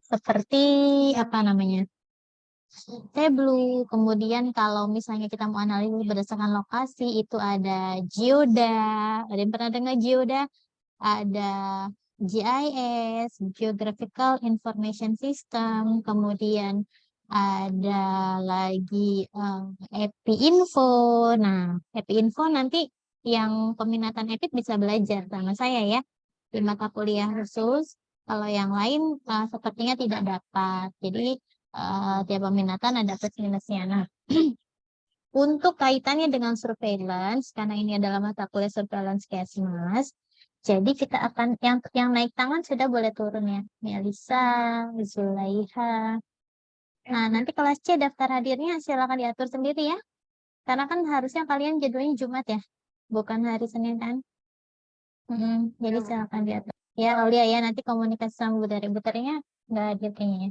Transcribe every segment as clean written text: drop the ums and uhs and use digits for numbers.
Seperti apa namanya? Tableau. Kemudian kalau misalnya kita mau analisis berdasarkan lokasi, itu ada Geoda. Ada yang pernah dengar Geoda? Ada GIS, Geographical Information System. Kemudian ada lagi EPI Info. Nah, EPI Info nanti yang peminatan EPIK bisa belajar sama saya ya di mata kuliah khusus. Kalau yang lain sepertinya tidak dapat. Jadi tiap peminatan ada plus minusnya. Nah, untuk kaitannya dengan surveillance, karena ini adalah mata kuliah surveillance Kesmas, jadi kita akan yang naik tangan sudah boleh turun ya. Melisa, Zulaiha. Nah, nanti kelas C daftar hadirnya silakan diatur sendiri ya. Karena kan harusnya kalian jadwalnya Jumat ya, bukan hari Senin kan? Jadi silakan diatur. Ya, Aulia ya, nanti komunikasi sama Butari-Butarinya nggak hadir kayaknya ya.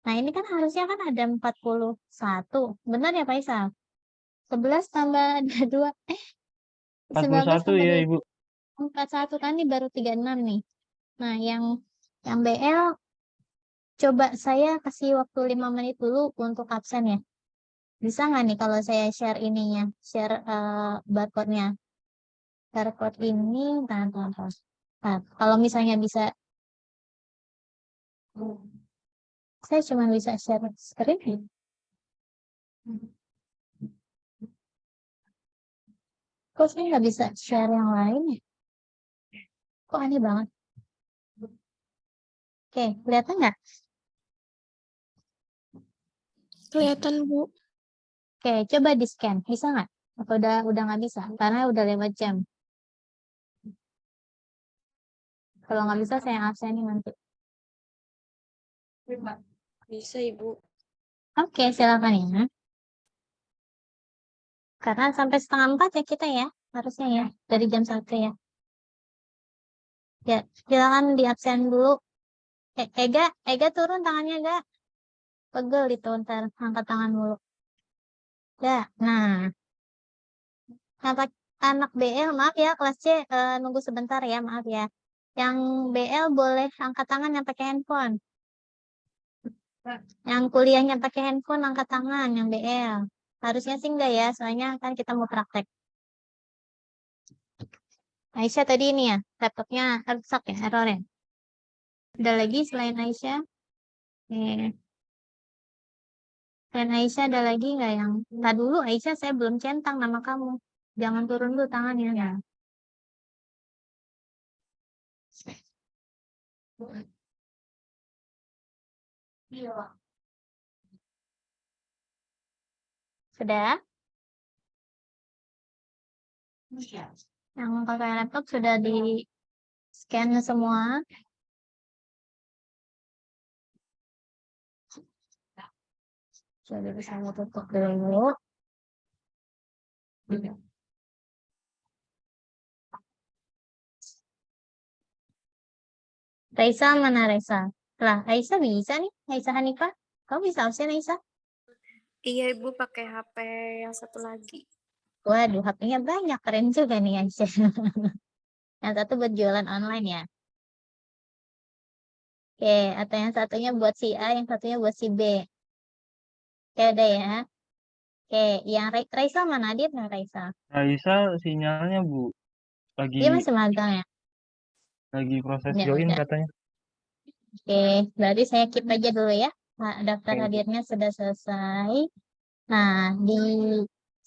Nah, ini kan harusnya kan ada 41. Benar ya, Pak Isal? 11 tambah 22. 19 41 tambah ya 22. Ibu. 41 kan ini baru 36 nih. Nah, yang BL coba saya kasih waktu 5 menit dulu untuk absen ya. Bisa nggak nih kalau saya share ininya, share barcode-nya. Barcode ini, tahan. Nah, kalau misalnya bisa, saya cuma bisa share screen. Kok saya nggak bisa share yang lain ya? Kok aneh banget. Oke, kelihatan nggak? Kelihatan, Bu. Oke, coba di scan. Bisa nggak? Atau udah nggak bisa? Karena udah lewat jam. Kalau nggak bisa, saya absenin nanti. Bisa, Ibu. Oke, silakan ya. Karena sampai 3:30 ya kita ya. Harusnya ya. Dari jam 1 ya. Ya, silakan di absen dulu. Ega turun tangannya, Ga. Pegel itu, ntar angkat tangan mulu. Ya, nah. Anak BL, maaf ya, kelas C nunggu sebentar ya, maaf ya. Yang BL boleh angkat tangan yang pakai handphone. Yang kuliahnya pakai handphone, angkat tangan, yang BL. Harusnya sih enggak ya, soalnya kan kita mau praktek. Aisyah tadi ini ya, laptopnya rusak ya, error ya. Ada lagi selain Aisyah? Selain Aisyah ada lagi nggak yang... Nah dulu Aisyah saya belum centang nama kamu. Jangan turun dulu tangannya. Ya. Sudah? Yang pakai laptop sudah di scan semua. Jadi bisa tutup dulu. Raisa mana Raisa? Lah, Aisyah bisa nih. Aisyah Hanifah. Kamu bisa absen Aisyah? Iya, Ibu pakai HP yang satu lagi. Waduh, HP-nya banyak. Keren juga nih Aisyah. Yang satu buat jualan online ya. Oke, atau yang satunya buat si A, yang satunya buat si B. Oke, ada ya. Oke, yang Raisa mana? Dia nggak Raisa? Raisa sinyalnya Bu Dia masih magang ya? lagi proses Ya join udah. katanya. Oke, berarti saya keep aja dulu ya. Nah, daftar Oke, Bu. hadirnya sudah selesai. Nah, di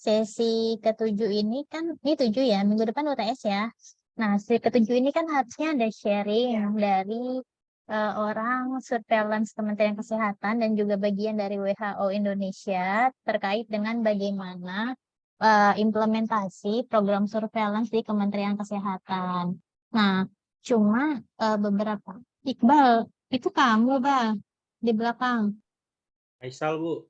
sesi ketujuh ini kan, ini 7 ya, minggu depan UTS ya. Nah, sesi ketujuh ini kan harusnya ada sharing dari orang surveillance Kementerian Kesehatan dan juga bagian dari WHO Indonesia terkait dengan bagaimana implementasi program surveillance di Kementerian Kesehatan. Nah, cuma beberapa. Iqbal, itu kamu, Bang, di belakang. Aisal Bu.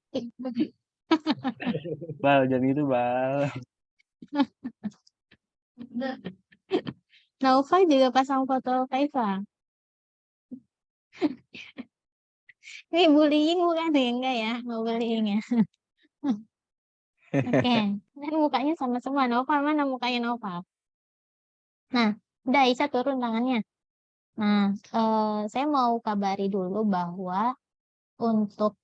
Bal, jadi itu Bal. Naufa juga pasang foto Kaifa. Ini bullying bukan ya? Enggak ya, mau bullying ya. Oke, dan mukanya sama semua. Nova mana mukanya Nova? Nah, udah Aisyah turun tangannya. Nah, saya mau kabari dulu bahwa untuk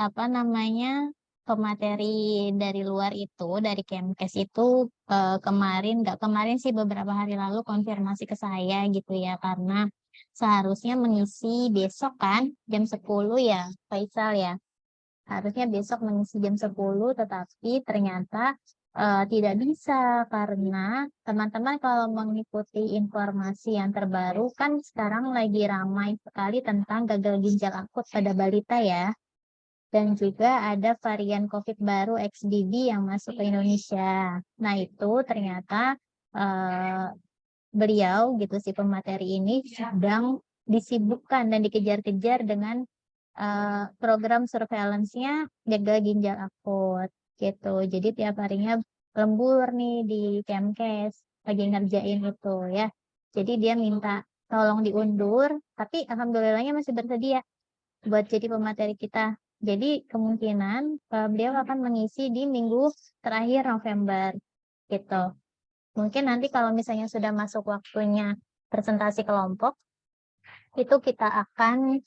apa namanya, pemateri dari luar itu, dari Kemkes itu nggak kemarin sih, beberapa hari lalu konfirmasi ke saya gitu ya, karena seharusnya mengisi besok kan jam 10 ya, Faisal ya. Harusnya besok mengisi jam 10, tetapi ternyata tidak bisa karena teman-teman kalau mengikuti informasi yang terbaru kan sekarang lagi ramai sekali tentang gagal ginjal akut pada balita ya. Dan juga ada varian COVID baru XBB yang masuk ke Indonesia. Nah, itu ternyata eh, beliau gitu si pemateri ini sedang disibukkan dan dikejar-kejar dengan program surveillance-nya gagal ginjal akut gitu. Jadi tiap harinya lembur nih di Kemkes lagi ngerjain itu ya. Jadi dia minta tolong diundur, tapi alhamdulillahnya masih bersedia buat jadi pemateri kita. Jadi kemungkinan beliau akan mengisi di minggu terakhir November gitu. Mungkin nanti kalau misalnya sudah masuk waktunya presentasi kelompok, itu kita akan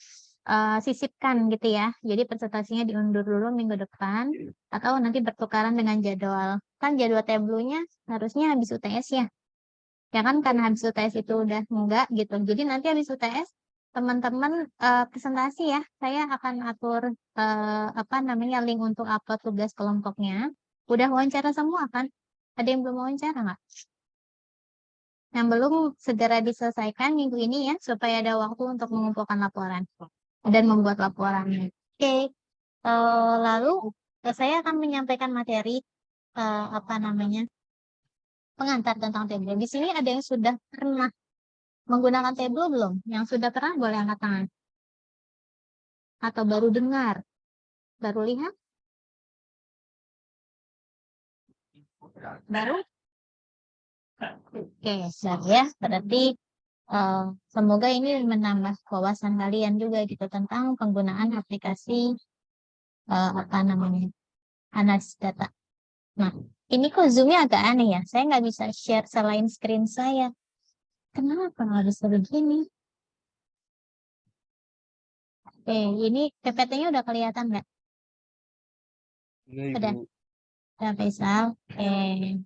sisipkan gitu ya. Jadi presentasinya diundur dulu minggu depan, atau nanti bertukaran dengan jadwal. Kan jadwal tablunya harusnya habis UTS ya. Ya kan, karena habis UTS itu udah enggak gitu. Jadi nanti habis UTS, teman-teman presentasi ya. Saya akan atur apa namanya, link untuk upload tugas kelompoknya. Udah wawancara semua kan? Ada yang belum wawancara nggak? Yang belum segera diselesaikan minggu ini ya, supaya ada waktu untuk mengumpulkan laporan dan membuat laporannya. Oke, lalu saya akan menyampaikan materi apa namanya, pengantar tentang Tableau. Di sini ada yang sudah pernah menggunakan Tableau belum? Yang sudah pernah boleh angkat tangan. Atau baru dengar, baru lihat, baru. Oke, siap ya. Berarti semoga ini menambah wawasan kalian juga gitu tentang penggunaan aplikasi apa namanya, analisis data. Nah, ini kok Zoom-nya agak aneh ya. Saya nggak bisa share selain screen saya. Kenapa harus begini? Oke, ini PPT-nya udah kelihatan nggak? Iya, Udah, Ibu. udah Faisal. Oke,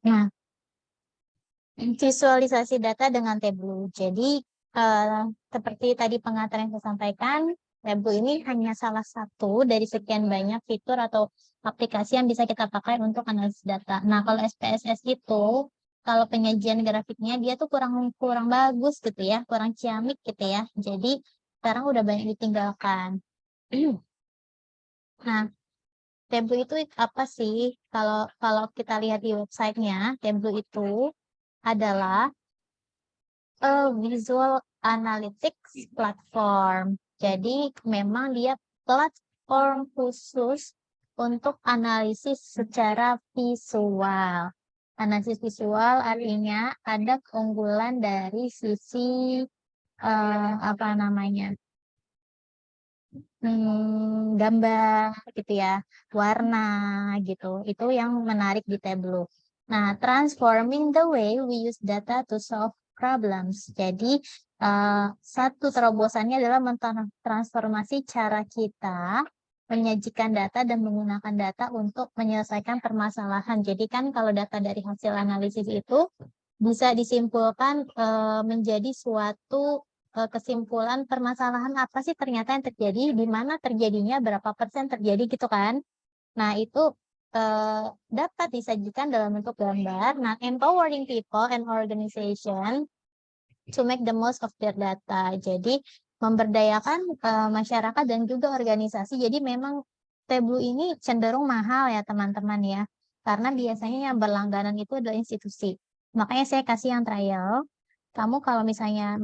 nah, visualisasi data dengan Tableau. Jadi, seperti tadi pengantar yang saya sampaikan, Tableau ini hanya salah satu dari sekian banyak fitur atau aplikasi yang bisa kita pakai untuk analisis data. Nah, kalau SPSS itu, kalau penyajian grafiknya dia tuh kurang bagus gitu ya, kurang ciamik gitu ya. Jadi, sekarang udah banyak ditinggalkan. Nah, Tableau itu apa sih? Kalau kalau kita lihat di websitenya, Tableau itu adalah visual analytics platform. Jadi memang dia platform khusus untuk analisis secara visual. Analisis visual artinya ada keunggulan dari sisi apa namanya, gambar gitu ya, warna gitu. Itu yang menarik di Tableau. Nah, transforming the way we use data to solve problems. Jadi, satu terobosannya adalah mentransformasi cara kita menyajikan data dan menggunakan data untuk menyelesaikan permasalahan. Jadi kan kalau data dari hasil analisis itu bisa disimpulkan menjadi suatu kesimpulan permasalahan apa sih ternyata yang terjadi, di mana terjadinya, berapa persen terjadi gitu kan. Nah, itu dapat disajikan dalam bentuk gambar. Nah, empowering people and organization to make the most of their data. Jadi, memberdayakan masyarakat dan juga organisasi. Jadi, memang Tableau ini cenderung mahal ya teman-teman ya. Karena biasanya yang berlangganan itu adalah institusi. Makanya saya kasih yang trial. Kamu kalau misalnya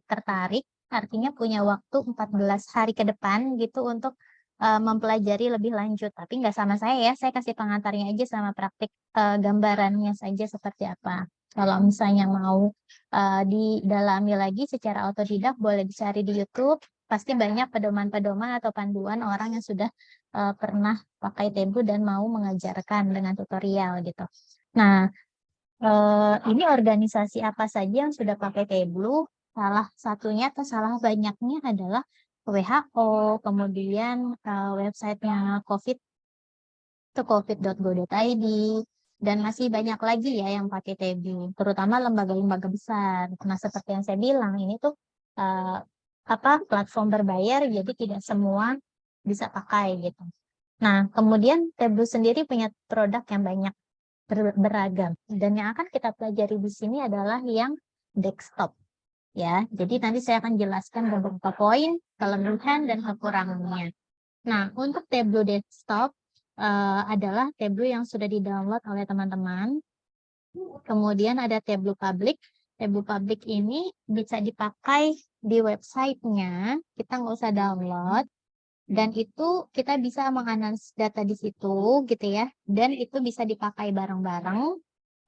tertarik, artinya punya waktu 14 hari ke depan gitu untuk mempelajari lebih lanjut. Tapi nggak sama saya ya, saya kasih pengantarnya aja sama praktik gambarannya saja seperti apa. Kalau misalnya mau didalami lagi secara otodidak, boleh dicari di YouTube. Pasti banyak pedoman-pedoman atau panduan orang yang sudah pernah pakai Tableau dan mau mengajarkan dengan tutorial gitu. Nah, ini organisasi apa saja yang sudah pakai Tableau? salah satunya atau salah banyaknya adalah WHO, kemudian websitenya COVID itu covid.go.id, dan masih banyak lagi ya yang pakai Tableau, terutama lembaga-lembaga besar. Nah, seperti yang saya bilang, ini tuh eh, platform berbayar, jadi tidak semua bisa pakai gitu. Nah, kemudian Tableau sendiri punya produk yang banyak beragam, dan yang akan kita pelajari di sini adalah yang desktop ya. Jadi nanti saya akan jelaskan beberapa poin kelebihan dan kekurangannya. Nah, untuk Tableau desktop adalah Tableau yang sudah di-download oleh teman-teman. Kemudian ada Tableau public. Tableau public ini bisa dipakai di websitenya, kita nggak usah download. Dan itu kita bisa menganalisis data di situ gitu ya. Dan itu bisa dipakai bareng-bareng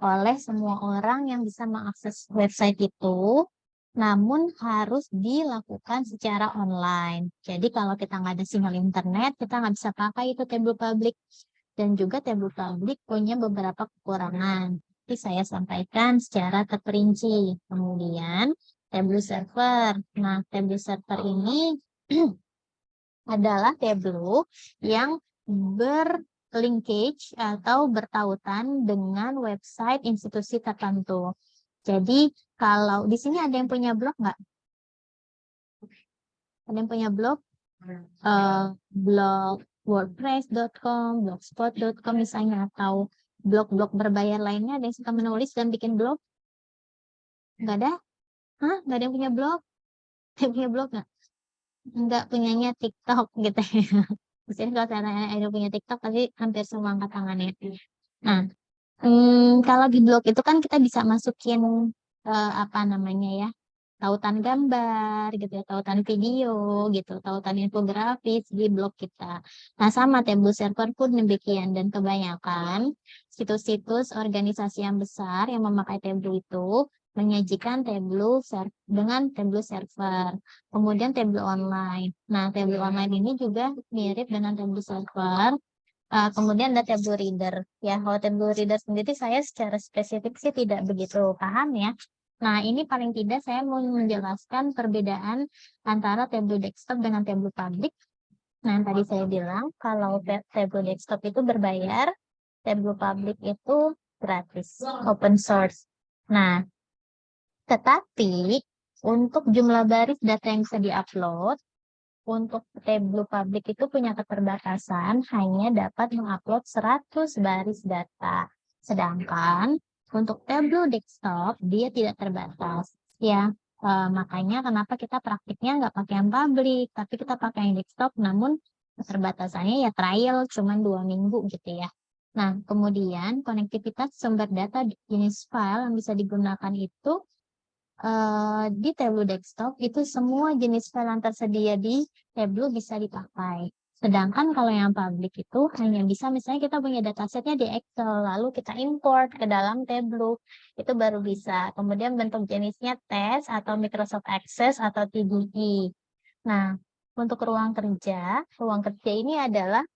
oleh semua orang yang bisa mengakses website itu. Namun harus dilakukan secara online. Jadi kalau kita nggak ada sinyal internet, kita nggak bisa pakai itu Tableau public. Dan juga Tableau public punya beberapa kekurangan. Nanti saya sampaikan secara terperinci. Kemudian Tableau server. Nah, Tableau server ini adalah Tableau yang berlinkage atau bertautan dengan website institusi tertentu. Jadi kalau di sini ada yang punya blog nggak? Ada yang punya blog? Blog wordpress.com, blogspot.com misalnya, atau blog-blog berbayar lainnya. Ada yang suka menulis dan bikin blog? Nggak ada? Hah? Nggak ada yang punya blog? Ada yang punya blog nggak? Nggak, punyanya TikTok gitu ya. Misalnya kalau saya tanya ada yang punya TikTok, pasti hampir semua angkat tangannya. Nah, kalau di blog itu kan kita bisa masukin ya, tautan gambar gitu ya, tautan video gitu, tautan infografis di blog kita. Nah, sama Tableau server pun demikian, dan kebanyakan situs-situs organisasi yang besar yang memakai Tableau itu menyajikan Tableau dengan Tableau server. Kemudian Tableau online. Nah, Tableau online ini juga mirip dengan Tableau server. Kemudian ada Tableau Reader. Ya, kalau Tableau Reader sendiri saya secara spesifik sih tidak begitu paham ya. Nah, ini paling tidak saya mau menjelaskan perbedaan antara Tableau desktop dengan Tableau public. Nah, yang tadi saya bilang kalau Tableau desktop itu berbayar, Tableau public itu gratis, open source. Nah, tetapi untuk jumlah baris data yang bisa diupload, untuk Tableau public itu punya keterbatasan, hanya dapat mengupload 100 baris data. Sedangkan untuk Tableau desktop, dia tidak terbatas. Ya, makanya kenapa kita praktiknya nggak pakai yang public, tapi kita pakai yang desktop, namun keterbatasannya ya trial, cuma 2 minggu gitu ya. Nah, kemudian konektivitas sumber data jenis file yang bisa digunakan itu di Tableau desktop itu semua jenis file yang tersedia di Tableau bisa dipakai. Sedangkan kalau yang public itu hanya bisa, misalnya kita punya datasetnya di Excel, lalu kita import ke dalam Tableau, itu baru bisa. Kemudian bentuk jenisnya test atau Microsoft Access atau TDE. Nah, untuk ruang kerja ini adalah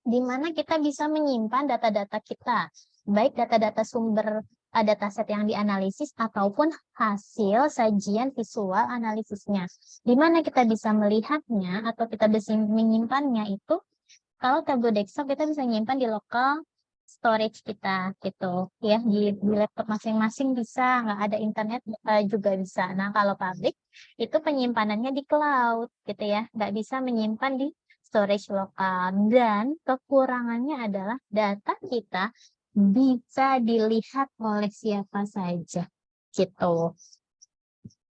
di mana kita bisa menyimpan data-data kita, baik data-data sumber dataset yang dianalisis ataupun hasil sajian visual analisisnya. Di mana kita bisa melihatnya atau kita bisa menyimpannya itu, kalau Tableau desktop kita bisa menyimpan di local storage kita gitu ya, di laptop masing-masing bisa, nggak ada internet juga bisa. Nah, kalau public itu penyimpanannya di cloud gitu ya, nggak bisa menyimpan di storage lokal, dan kekurangannya adalah data kita bisa dilihat oleh siapa saja gitu.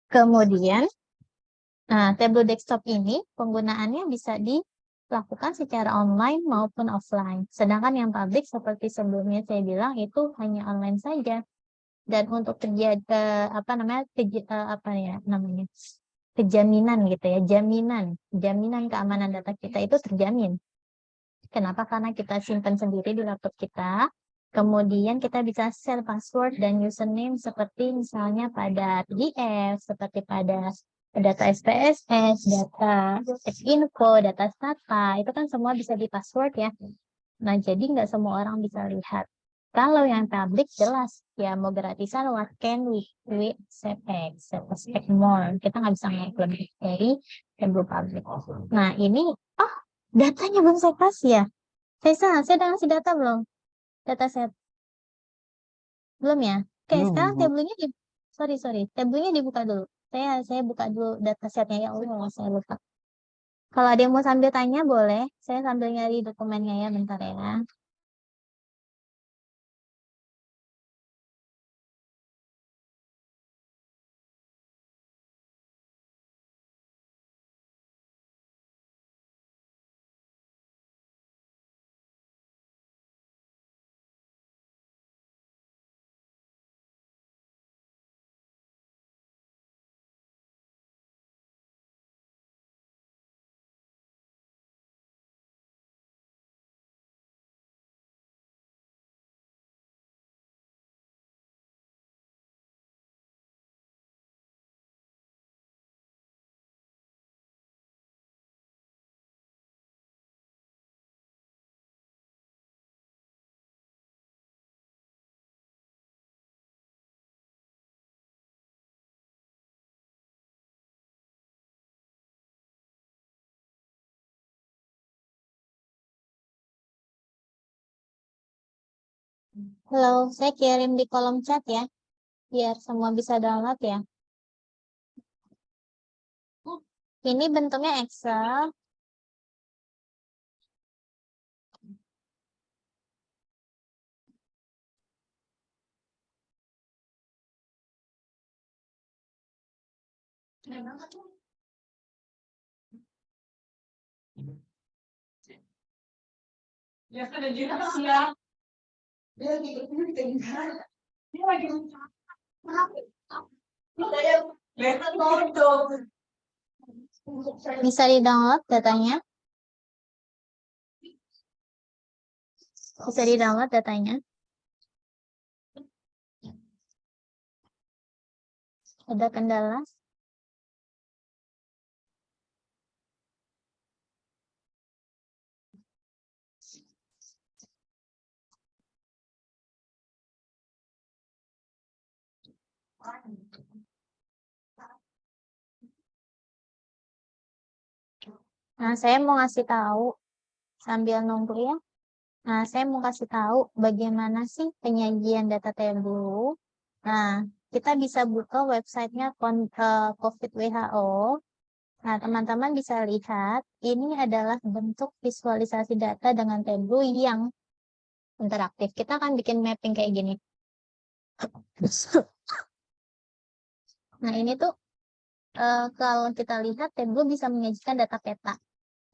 Kemudian Tableau desktop ini penggunaannya bisa dilakukan secara online maupun offline. Sedangkan yang public seperti sebelumnya saya bilang itu hanya online saja. Dan untuk kejaminan gitu ya, jaminan keamanan data kita itu terjamin. Kenapa? Karena kita simpan sendiri di laptop kita. Kemudian kita bisa share password dan username seperti misalnya pada PDF, seperti pada data SPSS, data info, data stata, itu kan semua bisa di password ya. Nah, jadi nggak semua orang bisa lihat. Kalau yang public jelas ya mau gratisan what can we expect more. Kita nggak bisa ngeliat lebih dari tableau public. Nah ini datanya belum saya kasih ya. Saya udah ngasih data belum? Dataset belum ya? Oke, Belum, sekarang Bu. tabelnya sorry, tabelnya dibuka dulu. Saya buka dulu datasetnya ya Allah, saya lupa. Kalau ada yang mau sambil tanya boleh, saya sambil nyari dokumennya ya bentar ya. Halo, saya kirim di kolom chat ya, biar semua bisa download ya. Ini bentuknya Excel. Bisa di-download datanya. Bisa di-download datanya. Ada kendala? Nah, saya mau ngasih tahu sambil nunggu ya. Nah, saya mau kasih tahu bagaimana sih penyajian data Tableau. Nah, kita bisa buka websitenya COVID WHO. Nah, teman-teman bisa lihat, ini adalah bentuk visualisasi data dengan Tableau yang interaktif. Kita akan bikin mapping kayak gini. Nah, ini tuh kalau kita lihat, Tableau bisa menyajikan data peta,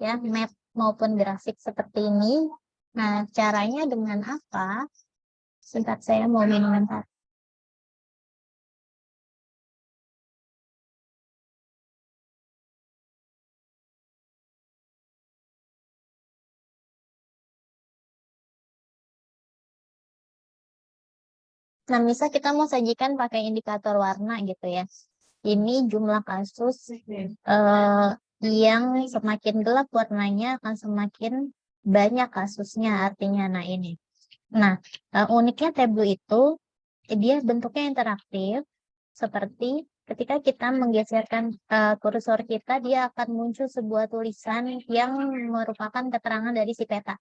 ya, map maupun grafik seperti ini. Nah, caranya dengan apa? Singkat saya mau minum bentar. Nah, misal kita mau sajikan pakai indikator warna gitu ya. Ini jumlah kasus yang semakin gelap warnanya akan semakin banyak kasusnya artinya. Nah, ini. Nah, uniknya Tableau itu dia bentuknya interaktif seperti ketika kita menggeserkan kursor kita, dia akan muncul sebuah tulisan yang merupakan keterangan dari si peta.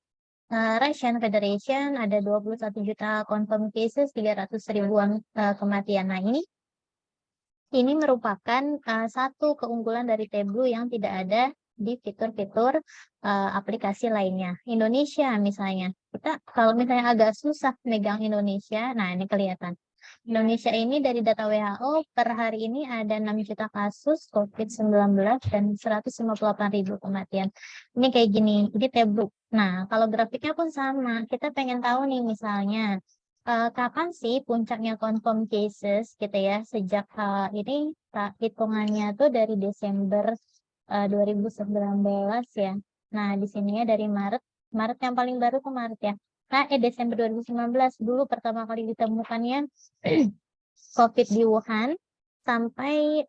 Russian Federation ada 21 juta confirm cases, 300 ribuan kematian. Nah, ini merupakan satu keunggulan dari Tableau yang tidak ada di fitur-fitur aplikasi lainnya. Indonesia misalnya, kita kalau misalnya agak susah megang Indonesia, nah ini kelihatan. Indonesia ini dari data WHO per hari ini ada 6 juta kasus COVID-19 dan 158.000 kematian. Ini kayak gini, ini Tableau. Nah, kalau grafiknya pun sama, kita pengen tahu nih misalnya, kapan sih puncaknya confirm cases gitu ya, sejak ini hitungannya tuh dari Desember 2019 ya. Nah, di sini ya dari Maret yang paling baru ke Maret ya. Nah, Desember 2019 dulu pertama kali ditemukannya COVID di Wuhan sampai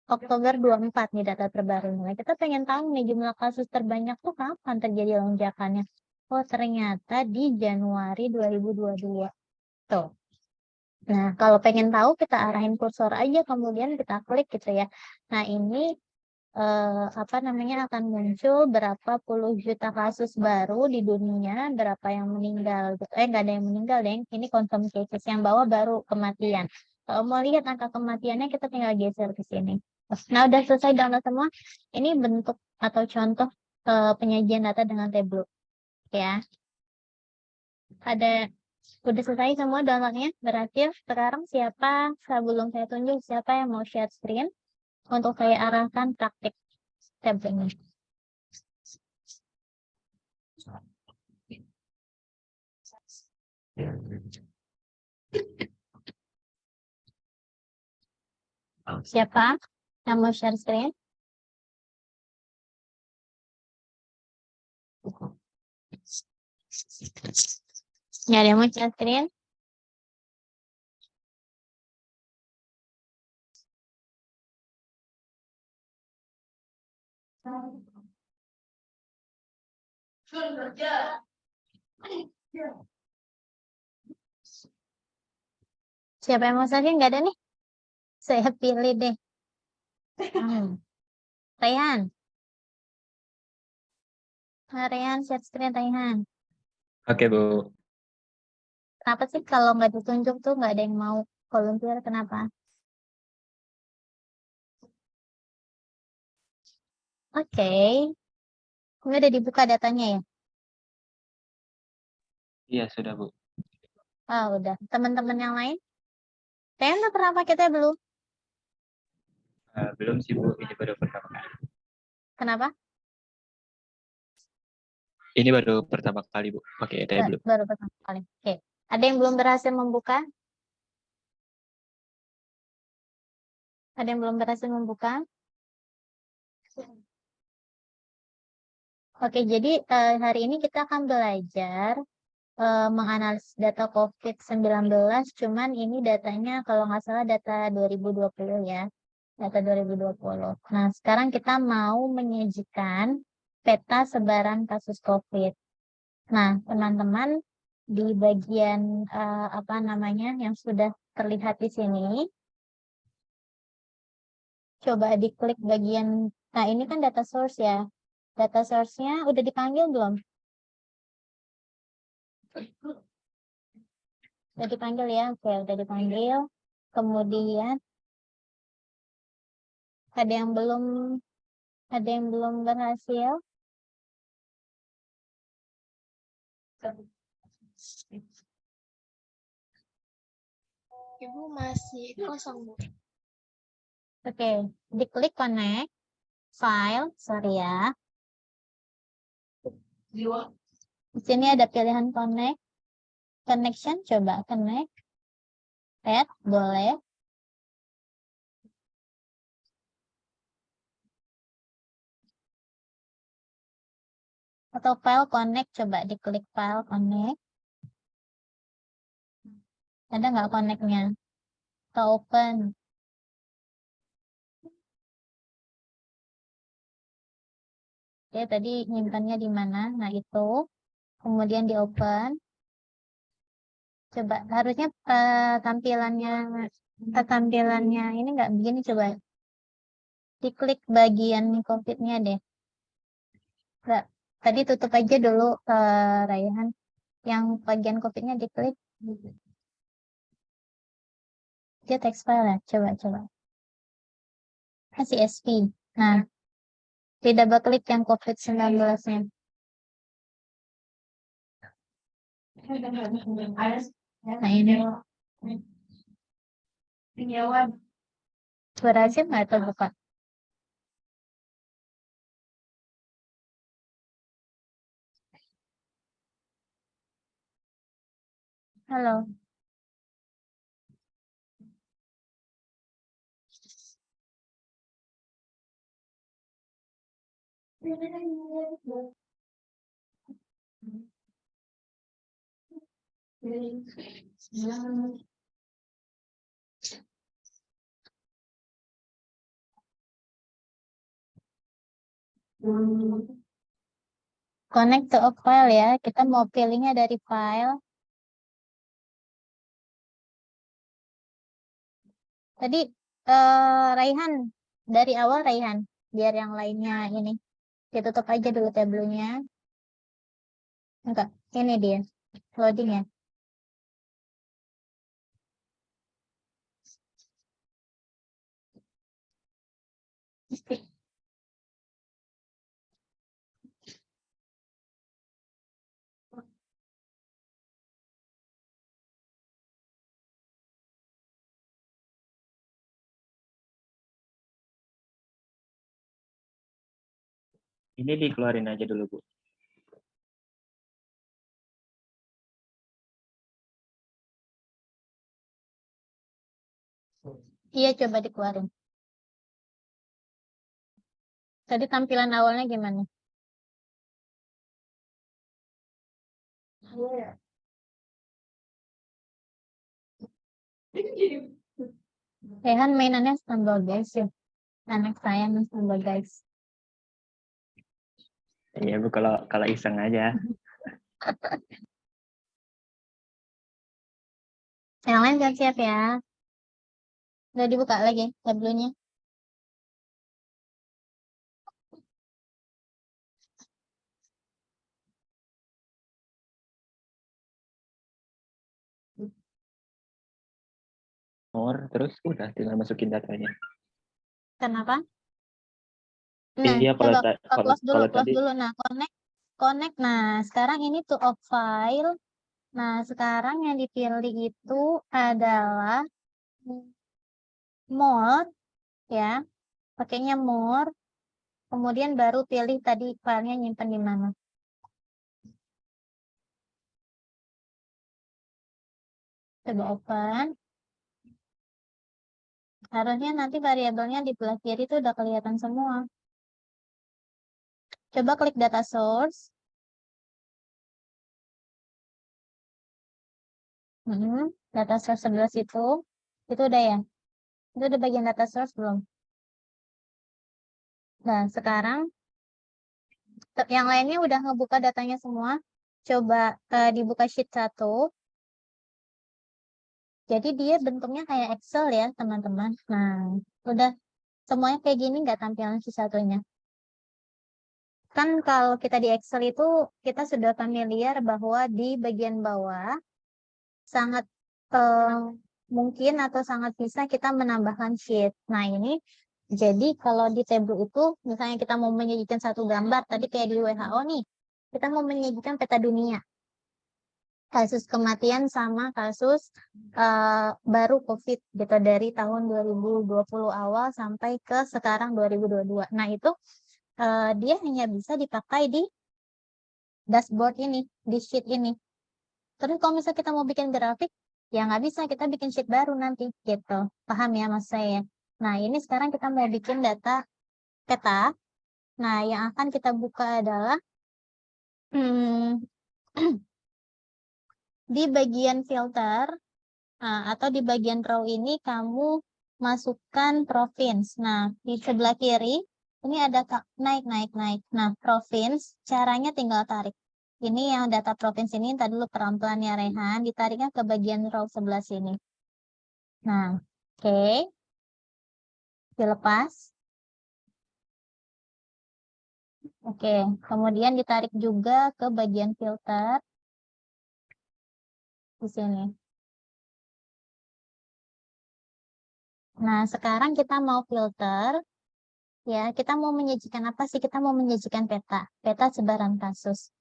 Oktober 24 nih data terbaru. Nah, kita pengen tahu nih jumlah kasus terbanyak tuh kapan terjadi lonjakannya. Oh, ternyata di Januari 2022. Tuh. Nah, kalau pengen tahu kita arahin kursor aja, kemudian kita klik gitu ya. Nah, ini apa namanya akan muncul berapa puluh juta kasus baru di dunia, berapa yang meninggal gitu. Nggak ada yang meninggal, deh. Ini confirm cases, yang bawah baru kematian. Kalau mau lihat angka kematiannya, kita tinggal geser ke sini. Nah, udah selesai download semua. Ini bentuk atau contoh penyajian data dengan Tableau ya. Ada udah selesai semua downloadnya, berhasil. Sekarang sebelum saya tunjuk siapa yang mau share screen untuk saya arahkan praktik tablet ini. Siapa yang mau share screen? Nggak ada yang mau share screen? Siapa yang mau share screen? Nggak ada nih. Saya pilih deh. Rayhan. Rayhan share screen, Rayhan. Oke, Bu. Kenapa sih kalau nggak ditunjuk tuh nggak ada yang mau volunteer? Kenapa? Oke. Ini udah dibuka datanya ya? Iya, sudah, Bu. Ah, udah. Teman-teman yang lain? Rayhan udah pernah pakai Tableau? Belum sih, Bu. Ini baru pertama kali. Kenapa? Ini baru pertama kali, Bu, pakai Tableau. Baru pertama kali. Oke. Ada yang belum berhasil membuka? Ada yang belum berhasil membuka? Oke, jadi hari ini kita akan belajar menganalisis data COVID-19, cuman ini datanya kalau nggak salah data 2020 ya, data 2020. Nah, sekarang kita mau menyajikan peta sebaran kasus COVID. Nah, teman-teman, di bagian apa namanya yang sudah terlihat di sini, coba diklik bagian, nah ini kan data source ya. Data source-nya udah dipanggil belum? Udah dipanggil ya? Oke, udah dipanggil. Kemudian ada yang belum berhasil. Ibu masih kosong, Bu. Oke, diklik connect file, sorry ya. Di sini ada pilihan connect, connection, coba connect, add, boleh. Atau file connect, coba diklik file connect. Ada nggak connect-nya? Atau open. Oke, tadi nyimpannya di mana? Nah, itu. Kemudian di open. Coba, harusnya tampilannya ini nggak begini, coba. Diklik bagian COVID-nya deh. Nggak, tadi tutup aja dulu Raihan. Yang bagian COVID-nya diklik. Dia text file ya, coba. Kasih SP. Nah, di double klik yang COVID-19-nya. Nah, ini. Berhasil nggak terbuka? Halo. Connect to a file ya. Kita mau pilihnya dari file. Tadi Raihan, dari awal Raihan, biar yang lainnya ini. Ditutup aja dulu tabelnya. Enggak, ini dia. Loading ya. Ini dikeluarin aja dulu, Bu. Iya, coba dikeluarin. Tadi tampilan awalnya gimana? Rehan mainannya Stumble Guys ya. Anak saya main Stumble Guys. Iya, Bu, kalau iseng aja. Yang lain siap-siap ya. Udah dibuka lagi tabelnya. Terus udah tinggal masukin datanya. Kenapa? Nah, Iya, coba kalau close dulu, kalau close tadi dulu. Nah, connect. Nah, sekarang ini to a file. Nah, sekarang yang dipilih itu adalah more ya. Pakainya more. Kemudian baru pilih tadi filenya nyimpen di mana. Coba open. Harusnya nanti variabelnya di belah kiri itu udah kelihatan semua. Coba klik data source. Data source sebelah situ. Itu udah ya? Itu udah bagian data source belum? Nah, sekarang yang lainnya udah ngebuka datanya semua. Coba dibuka sheet 1. Jadi dia bentuknya kayak Excel ya, teman-teman. Nah, udah semuanya kayak gini nggak tampilan sheet 1-nya. Kan kalau kita di Excel itu kita sudah familiar bahwa di bagian bawah sangat mungkin atau sangat bisa kita menambahkan sheet. Nah, ini jadi kalau di tabel itu misalnya kita mau menyajikan satu gambar tadi kayak di WHO nih, kita mau menyajikan peta dunia. Kasus kematian sama kasus baru COVID gitu dari tahun 2020 awal sampai ke sekarang 2022. Nah, itu dia hanya bisa dipakai di dashboard ini, di sheet ini. Terus kalau misalnya kita mau bikin grafik, ya nggak bisa, kita bikin sheet baru nanti, gitu. Paham ya mas saya? Nah, ini sekarang kita mau bikin data peta. Nah, yang akan kita buka adalah di bagian filter, atau di bagian row ini kamu masukkan province. Nah, di sebelah kiri, ini ada naik. Nah, province, caranya tinggal tarik. Ini yang data provinsi ini, tadi dulu pelan-pelan ya Rehan, ditariknya ke bagian row sebelah sini. Nah, oke. Dilepas. Oke, kemudian ditarik juga ke bagian filter. Di sini. Nah, sekarang kita mau filter. Ya, kita mau menyajikan apa sih? Kita mau menyajikan peta sebaran kasus.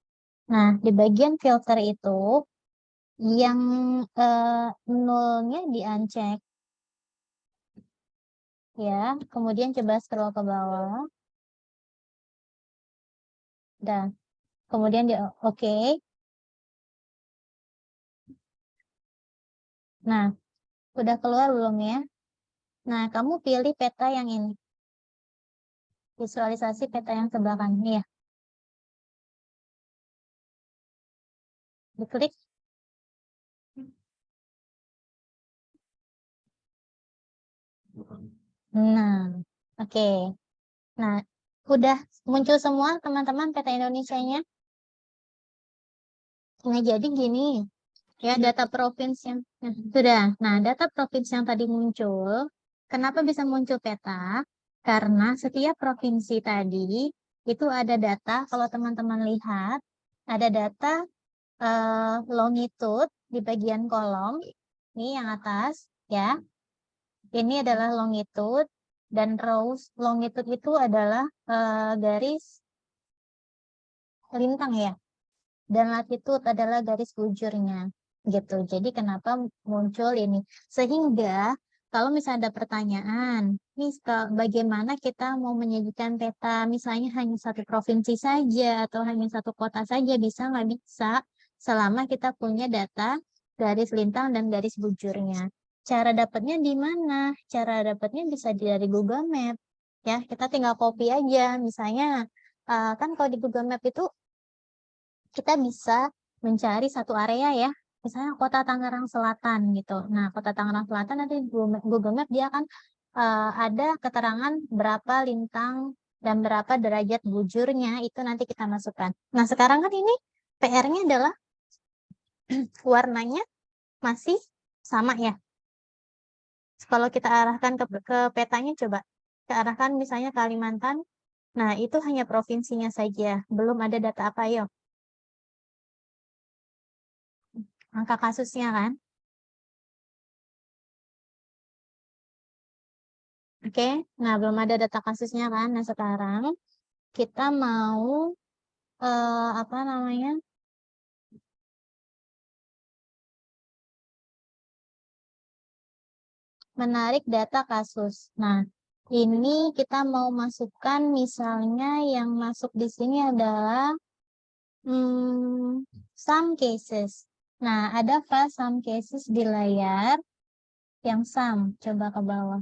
Nah, di bagian filter itu, yang nolnya di uncheck. Ya, kemudian coba scroll ke bawah. Dan kemudian di oke. Nah, udah keluar belum ya? Nah, kamu pilih peta yang ini. Visualisasi peta yang sebelah kanan ya. Diklik. Nah, oke. Nah, udah muncul semua teman-teman peta Indonesianya. Nah, jadi gini, ya data provinsi yang sudah. Nah, data provinsi yang tadi muncul, kenapa bisa muncul peta? Karena setiap provinsi tadi itu ada data, kalau teman-teman lihat, ada data longitude di bagian kolom, ini yang atas, ya. Ini adalah longitude, dan rows longitude itu adalah garis lintang ya. Dan latitude adalah garis bujurnya gitu. Jadi kenapa muncul ini? Sehingga kalau misalnya ada pertanyaan, nih bagaimana kita mau menyajikan peta, misalnya hanya satu provinsi saja atau hanya satu kota saja, bisa nggak bisa selama kita punya data garis lintang dan garis bujurnya. Cara dapatnya di mana? Cara dapatnya bisa dari Google Map. Ya, kita tinggal copy aja. Misalnya, kan kalau di Google Map itu kita bisa mencari satu area ya, misalnya kota Tangerang Selatan gitu. Nah, kota Tangerang Selatan nanti di Google Map dia akan ada keterangan berapa lintang dan berapa derajat bujurnya, itu nanti kita masukkan. Nah, sekarang kan ini PR-nya adalah warnanya masih sama ya. Kalau kita arahkan ke petanya, coba kita arahkan misalnya Kalimantan. Nah, itu hanya provinsinya saja, belum ada data apa, yuk. Angka kasusnya kan. Oke, nah belum ada data kasusnya kan. Nah, sekarang kita mau apa namanya? Menarik data kasus. Nah, ini kita mau masukkan misalnya yang masuk di sini adalah some cases. Nah, ada pas some cases di layar yang some? Coba ke bawah.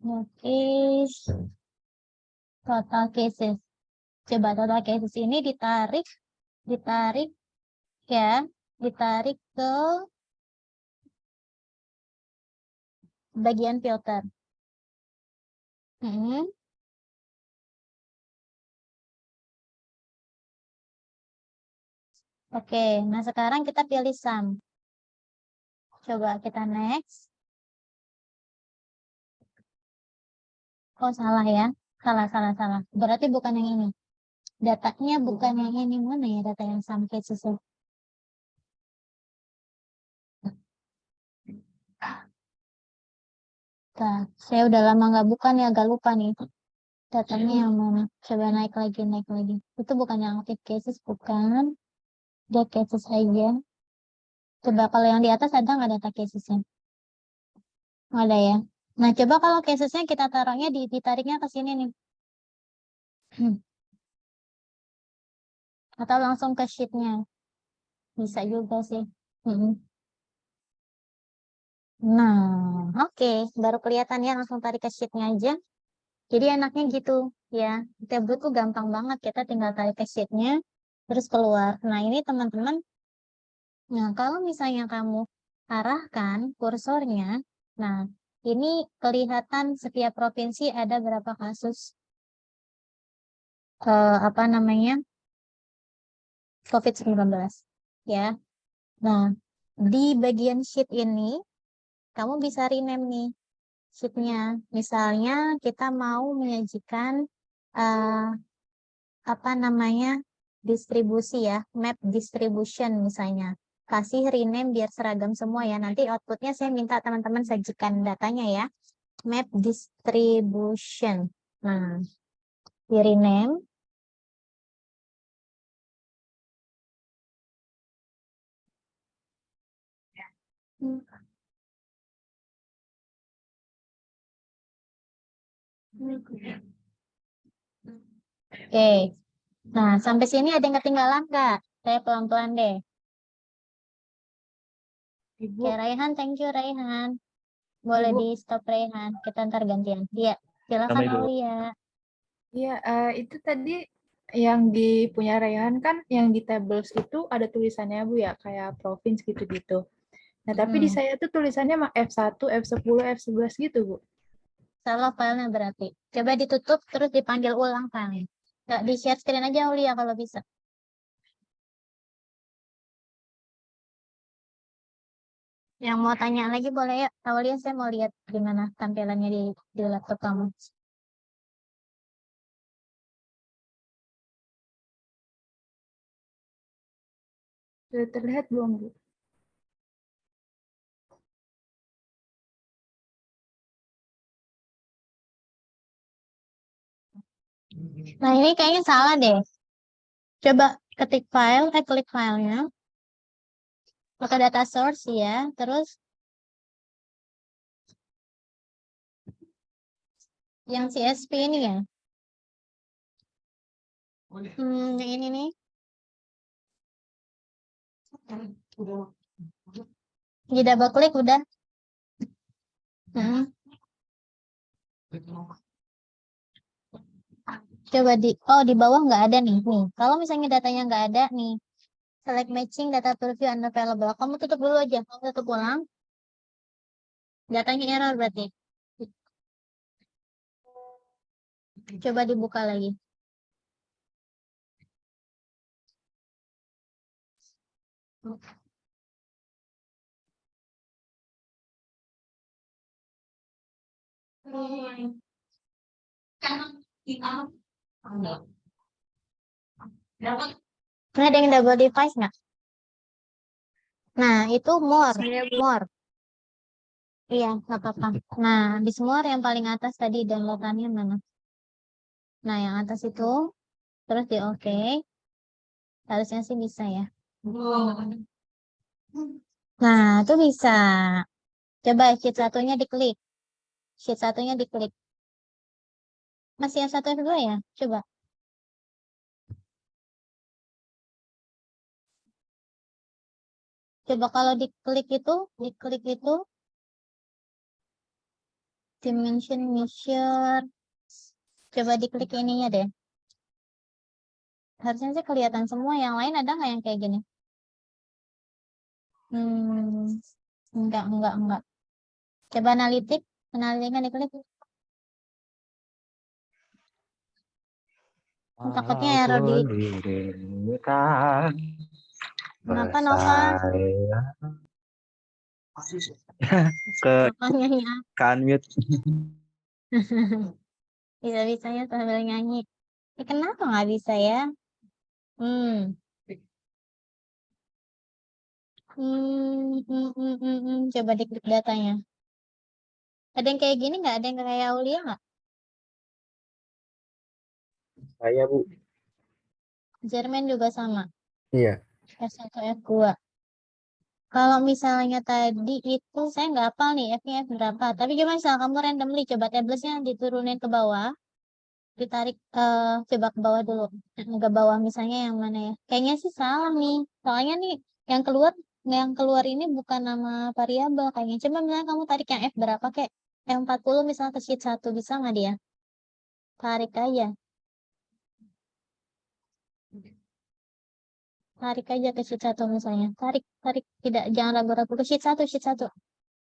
Notice total cases. Coba total cases ini ditarik ya, ditarik ke bagian filter. Oke, nah sekarang kita pilih sum. Coba kita next. Oh, salah ya. Salah. Berarti bukan yang ini. Datanya bukan yang ini. Mana ya data yang sum cases? Nah, saya udah lama nggak buka nih, agak lupa nih. Datanya yang mana? Coba naik lagi. Itu bukan yang active cases, bukan. Dia cases aja. Coba kalau yang di atas ada nggak data casesnya? Nggak ada ya. Nah, coba kalau casesnya kita taruhnya ditariknya ke sini nih. Atau langsung ke sheet-nya. Bisa juga sih. Nah, oke. Baru kelihatan ya, langsung tarik ke sheet-nya aja. Jadi enaknya gitu ya. Tableau tuh gampang banget. Kita tinggal tarik ke sheet-nya, terus keluar. Nah, ini teman-teman. Nah, kalau misalnya kamu arahkan kursornya, nah, ini kelihatan setiap provinsi ada berapa kasus apa namanya COVID-19 ya. Nah, di bagian sheet ini kamu bisa rename nih sheet-nya. Misalnya kita mau menyajikan apa namanya distribusi ya, map distribution misalnya. Kasih rename biar seragam semua ya. Nanti outputnya saya minta teman-teman sajikan datanya ya. Map distribution. Nah, di rename. Oke. Nah, sampai sini ada yang ketinggalan nggak? Saya pelan-pelan deh. Ibu, Oke, Raihan, thank you Raihan. Boleh Ibu. di stop Raihan. Kita ntar gantian. Iya, silakan Sama, Ibu. Aulia. Iya, itu tadi yang di punya Rayhan kan yang di tables itu ada tulisannya Bu ya, kayak provinsi gitu-gitu. Nah, tapi di saya tuh tulisannya mah F1, F10, F11 gitu, Bu. Salah filenya berarti. Coba ditutup terus dipanggil ulang kan. Nggak di share screen aja Aulia kalau bisa. Yang mau tanya lagi boleh ya. Aulia, saya mau lihat gimana tampilannya di laptop kamu. Sudah terlihat belum, Bu? Nah, ini kayaknya salah deh. Coba ketik file, klik filenya. Pakai data source ya. Terus yang CSV ini ya. Yang ini nih. Di double klik udah. Hmm. Coba di bawah nggak ada nih. Nih, kalau misalnya datanya nggak ada nih, select matching data to review unavailable. Kamu tutup dulu aja. Kamu tutup ulang. Datanya error berarti. Coba dibuka lagi. Nah, ada yang double device nggak? Nah, itu more. Saya, Bu. More. Iya, nggak apa-apa. Nah, di more yang paling atas tadi downloadannya mana? Nah, yang atas itu, terus di oke. Harusnya sih bisa ya. Nah, itu bisa. Coba sheet satunya diklik. Sheet satunya diklik. Masih yang satu F2 ya? Coba. Coba kalau diklik itu dimension measure. Coba diklik ininya deh. Harusnya sih kelihatan semua. Yang lain ada nggak yang kayak gini? Enggak. Coba analitiknya diklik. Takutnya error di. Kenapa Nova? Ke Nova nyanyi. unmute. Bisa-bisanya sambil nyanyi. Kenapa nggak bisa ya? Coba diklik datanya. Ada yang kayak gini nggak? Ada yang kayak Aulia nggak? Saya, Bu. Jerman juga sama. Iya. F1, F2. Kalau misalnya tadi itu saya nggak hafal nih F-nya F berapa. Tapi coba misalnya kamu randomly coba tablesnya diturunin ke bawah. Ditarik coba ke bawah dulu. Ke bawah misalnya yang mana ya? Kayaknya sih salah nih. Soalnya nih yang keluar ini bukan nama variabel kayaknya. Coba misalnya kamu tarik yang F berapa kayak F40 misalnya ke sheet 1 bisa nggak dia? Tarik aja. Tarik aja ke sheet 1 misalnya. Tarik. Tidak, jangan ragu-ragu ke sheet 1, sheet 1.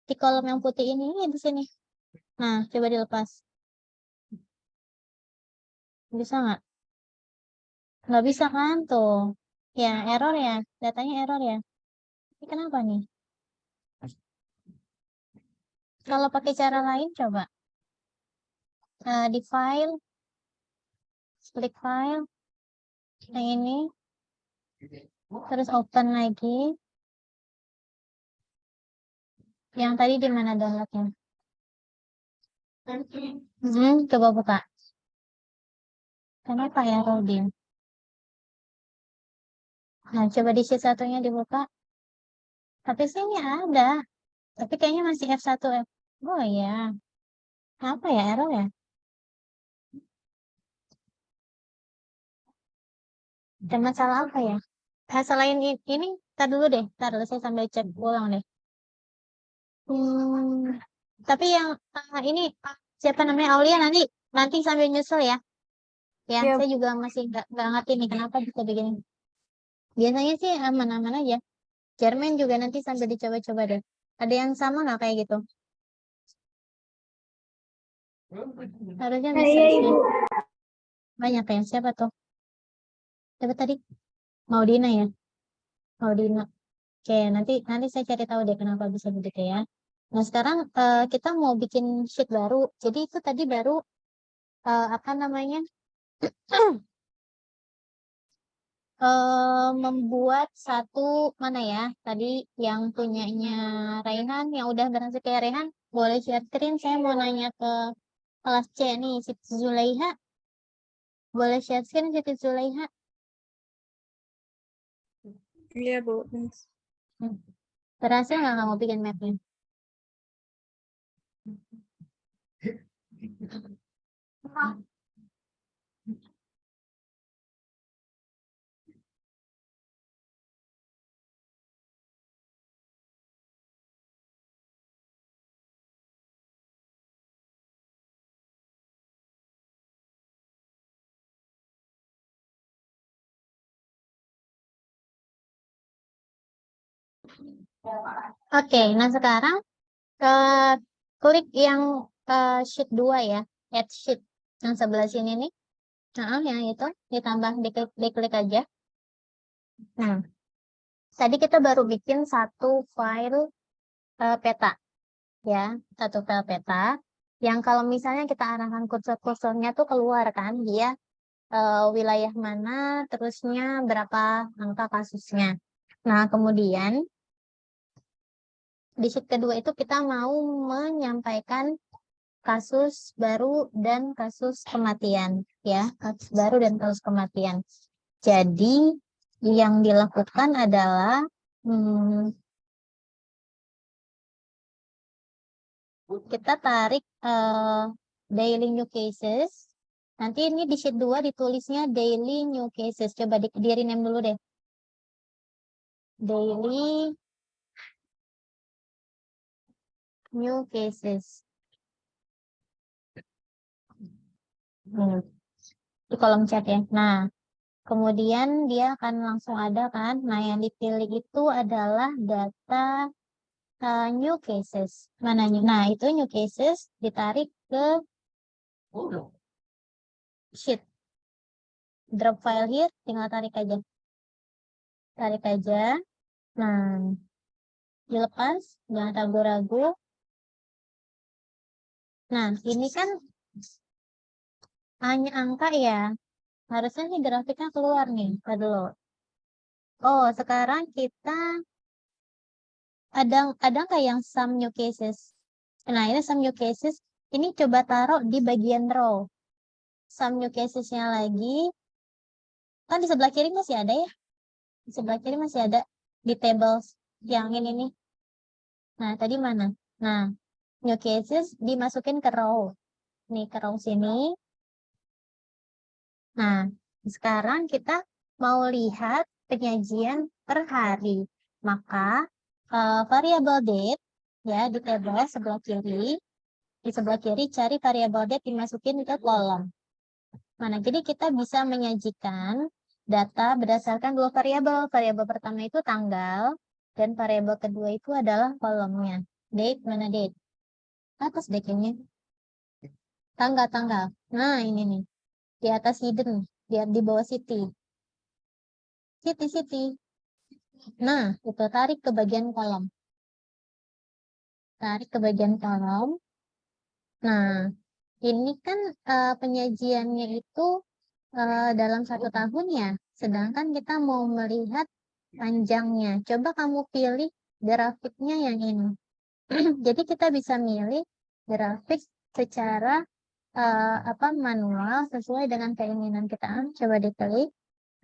Di kolom yang putih ini di sini. Nah, coba dilepas. Bisa nggak? Nggak bisa kan tuh. Ya, error ya. Datanya error ya. Ini kenapa nih? Kalau pakai cara lain coba. Di file, klik file. Yang ini. Terus open lagi. Yang tadi di mana downloadnya? Coba buka. Kenapa error dia? Nah, coba di sheet satunya dibuka. Tapi sih ini ada. Tapi kayaknya masih F1 F. Oh ya. Apa ya error ya? Ada masalah apa ya? Selain ini, tar dulu deh. Tar dulu saya sambil cek ulang deh. Tapi yang ini siapa namanya Aulia nanti sambil nyusul ya. Ya, Iya, saya juga masih nggak ngerti nih kenapa bisa begini. Biasanya sih aman-aman aja. Jerman juga nanti sambil dicoba-coba deh. Ada yang sama nggak kayak gitu? Harusnya bisa Iya, sih. Ibu. Banyak ya. Siapa tuh? Siapa tadi? Maudina ya. Maudina. Oke, nanti saya cari tahu deh kenapa bisa begitu ya. Nah, sekarang kita mau bikin sheet baru. Jadi itu tadi baru apa namanya? Membuat satu mana ya? Tadi yang punyanya Raihan, yang udah berhasil kayak Raihan, boleh share screen. Saya mau nanya ke kelas C nih, Siti Zulaiha. Boleh share screen Siti Zulaiha? Iya, Bu. Berhasil nggak kamu bikin mapnya? Oke, nah sekarang klik yang sheet 2 ya, add sheet yang sebelah sini nih. Nah, yang itu ditambah diklik aja. Nah, tadi kita baru bikin satu file peta ya, satu file peta yang kalau misalnya kita arahkan kursor-kursornya tuh keluar kan dia wilayah mana, terusnya berapa angka kasusnya. Nah, kemudian di sheet kedua itu kita mau menyampaikan kasus baru dan kasus kematian ya, kasus baru dan kasus kematian. Jadi yang dilakukan adalah kita tarik daily new cases. Nanti ini di sheet 2 ditulisnya daily new cases. Coba di rename dulu deh. Daily new cases. Di kolom chat ya. Nah, kemudian dia akan langsung ada kan. Nah, yang dipilih itu adalah data new cases. Mananya? Nah, itu new cases ditarik ke sheet. Drop file here, tinggal tarik aja. Tarik aja. Nah, dilepas, jangan ragu-ragu. Nah, ini kan hanya angka ya. Harusnya nih grafiknya keluar nih. Tadi dulu. Oh, sekarang kita ada nggak yang sum new cases? Nah, ini sum new cases. Ini coba taruh di bagian row. Sum new casesnya lagi. Kan di sebelah kiri masih ada ya? Di sebelah kiri masih ada di tables yang ini nih. Nah, tadi mana? Nah, new cases dimasukin ke row. Nih, ke row sini. Nah, sekarang kita mau lihat penyajian per hari. Maka variabel date ya di tabel sebelah kiri. Di sebelah kiri cari variabel date dimasukin ke kolom. Mana? Jadi kita bisa menyajikan data berdasarkan dua variabel. Variabel pertama itu tanggal dan variabel kedua itu adalah kolomnya. Date mana date? Atas date-nya. Tanggal. Nah, ini nih. Di atas hidden, di bawah city. City. Nah, itu tarik ke bagian kolom. Tarik ke bagian kolom. Nah, ini kan penyajiannya itu dalam 1 tahun ya. Sedangkan kita mau melihat panjangnya. Coba kamu pilih grafiknya yang ini. Jadi kita bisa milih grafik secara manual sesuai dengan keinginan kita. Coba diklik.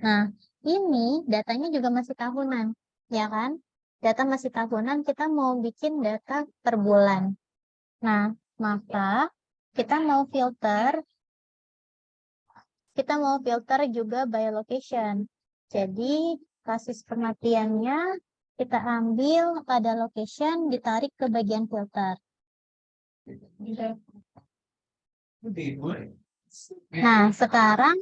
Nah, ini datanya juga masih tahunan, ya kan? Data masih tahunan, kita mau bikin data per bulan. Nah, maka kita mau filter juga by location. Jadi, kasus kematiannya kita ambil pada location, ditarik ke bagian filter. Nah, sekarang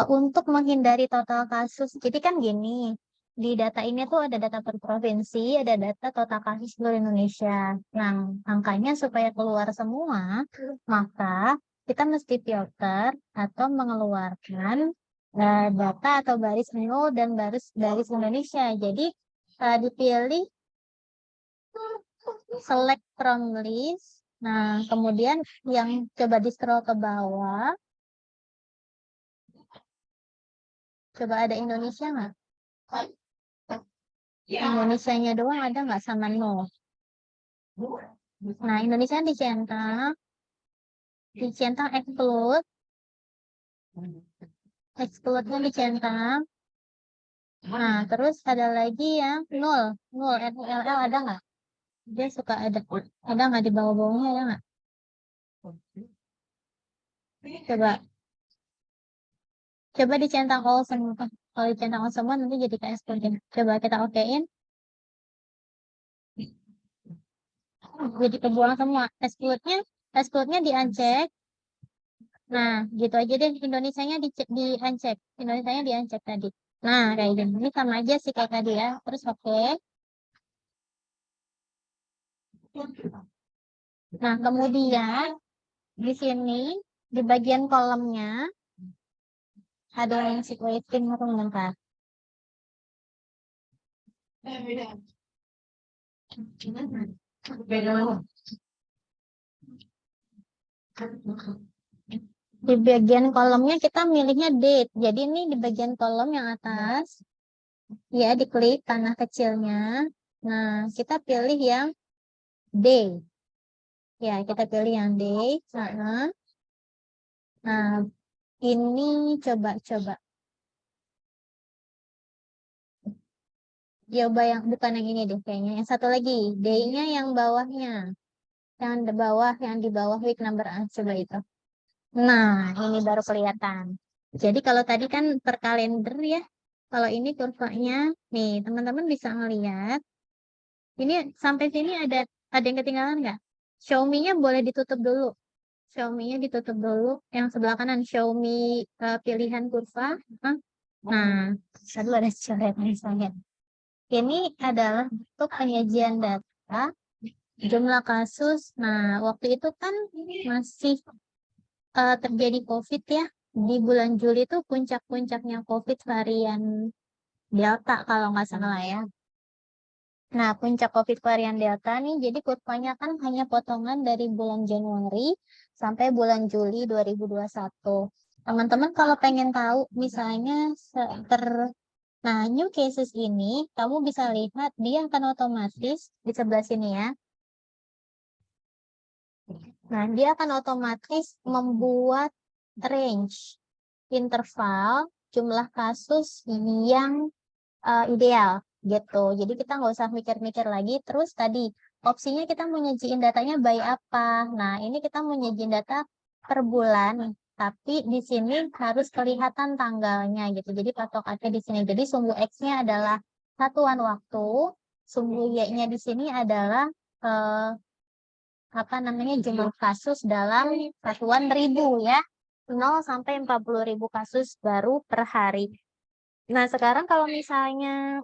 untuk menghindari total kasus, jadi kan gini, di data ini tuh ada data per provinsi, ada data total kasus seluruh Indonesia. Nah, angkanya supaya keluar semua, maka kita mesti filter atau mengeluarkan data atau baris NU dan baris Indonesia. Jadi, dipilih select from list. Nah, kemudian yang coba di scroll ke bawah. Coba ada Indonesia nggak? Indonesianya doang ada nggak sama no? Nah, Indonesia dicentang exclude. Exclude-nya dicentang. Nah, terus ada lagi yang nol. NULL ada nggak? Dia suka ada. Ada nggak di bawah-bawahnya, ada nggak? Coba dicentang all semua. Kalau dicentang all semua nanti jadi ke exclude. Coba kita okein. Jadi kebuang semua. Exclude-nya di-uncheck. Nah, gitu aja deh. Indonesianya di-uncheck. Indonesianya di-uncheck tadi. Nah, kayak gini. Ini sama aja sih kayak tadi ya. Terus oke. Nah, kemudian di sini di bagian kolomnya ada yang situating bentar. Di bagian kolomnya kita milihnya date. Jadi ini di bagian kolom yang atas, ya diklik panah kecilnya. Nah, kita pilih yang day. Ya, kita pilih yang day. Nah, ini coba. Coba yang bukan yang ini deh kayaknya. Yang satu lagi, day-nya yang bawahnya. Yang di bawah week number coba itu. Nah, ini baru kelihatan. Jadi kalau tadi kan per kalender ya. Kalau ini kurvanya, nih teman-teman bisa ngelihat. Ini sampai sini ada yang ketinggalan nggak? Xiaomi-nya boleh ditutup dulu. Xiaomi-nya ditutup dulu. Yang sebelah kanan Xiaomi pilihan kurva. Nah, dulu ada coret misalnya. Ini adalah untuk penyajian data jumlah kasus. Nah, waktu itu kan masih terjadi COVID ya. Di bulan Juli itu puncak-puncaknya COVID varian Delta kalau nggak salah ya. Nah, puncak COVID varian Delta nih, jadi kurvanya kan hanya potongan dari bulan Januari sampai bulan Juli 2021. Teman-teman kalau pengen tahu misalnya nah, new cases ini, kamu bisa lihat dia akan otomatis di sebelah sini ya. Nah, dia akan otomatis membuat range interval jumlah kasus yang ideal gitu. Jadi kita nggak usah mikir-mikir lagi. Terus tadi opsinya kita mau nyajiin datanya by apa. Nah, ini kita mau nyajiin data per bulan. Tapi di sini harus kelihatan tanggalnya gitu. Jadi patokannya di sini. Jadi sumbu X-nya adalah satuan waktu. Sumbu Y-nya di sini adalah jumlah kasus dalam satuan ribu ya. 0 sampai 40.000 kasus baru per hari. Nah, sekarang kalau misalnya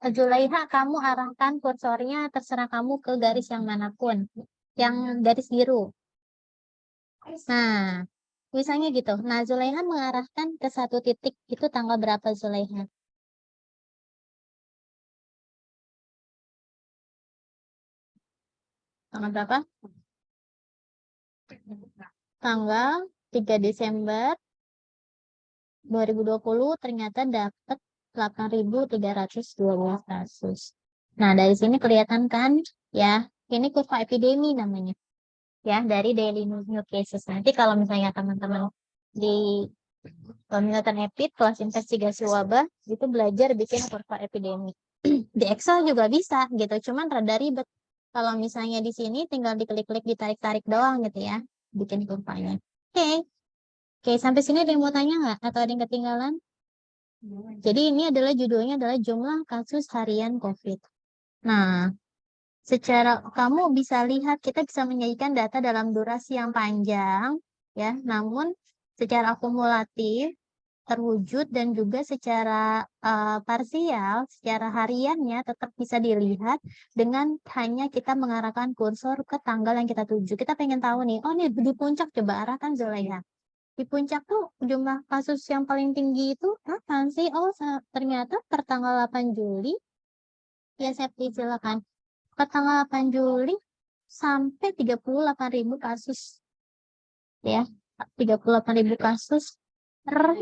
Zulaiha, kamu arahkan kursornya terserah kamu ke garis yang manapun. Yang garis biru. Nah, misalnya gitu. Nah, Zulaiha mengarahkan ke satu titik. Itu tanggal berapa Zulaiha? Tanggal berapa? Tanggal 3 Desember 2020 ternyata dapat 8.312 kasus. Nah, dari sini kelihatan kan ya, ini kurva epidemi namanya. Ya, dari daily new cases. Nanti kalau misalnya teman-teman di Milton Epid kelas investigasi wabah itu belajar bikin kurva epidemi. Di Excel juga bisa gitu, cuman rada ribet. Kalau misalnya di sini tinggal diklik-klik, ditarik-tarik doang gitu ya, bikin kurvanya. Oke, sampai sini ada yang mau tanya nggak? Atau ada yang ketinggalan? Jadi ini adalah judulnya adalah jumlah kasus harian COVID. Nah, secara kamu bisa lihat kita bisa menyajikan data dalam durasi yang panjang ya, namun secara akumulatif terwujud dan juga secara parsial, secara hariannya tetap bisa dilihat dengan hanya kita mengarahkan kursor ke tanggal yang kita tuju. Kita pengen tahu nih, oh nih di puncak coba arahkan Zulaiha. Di puncak tuh jumlah kasus yang paling tinggi itu kapan sih? Oh, ternyata per tanggal 8 Juli Ya, Septi, silakan. Ke tanggal 8 Juli sampai 38.000 kasus. Ya, 38.000 kasus per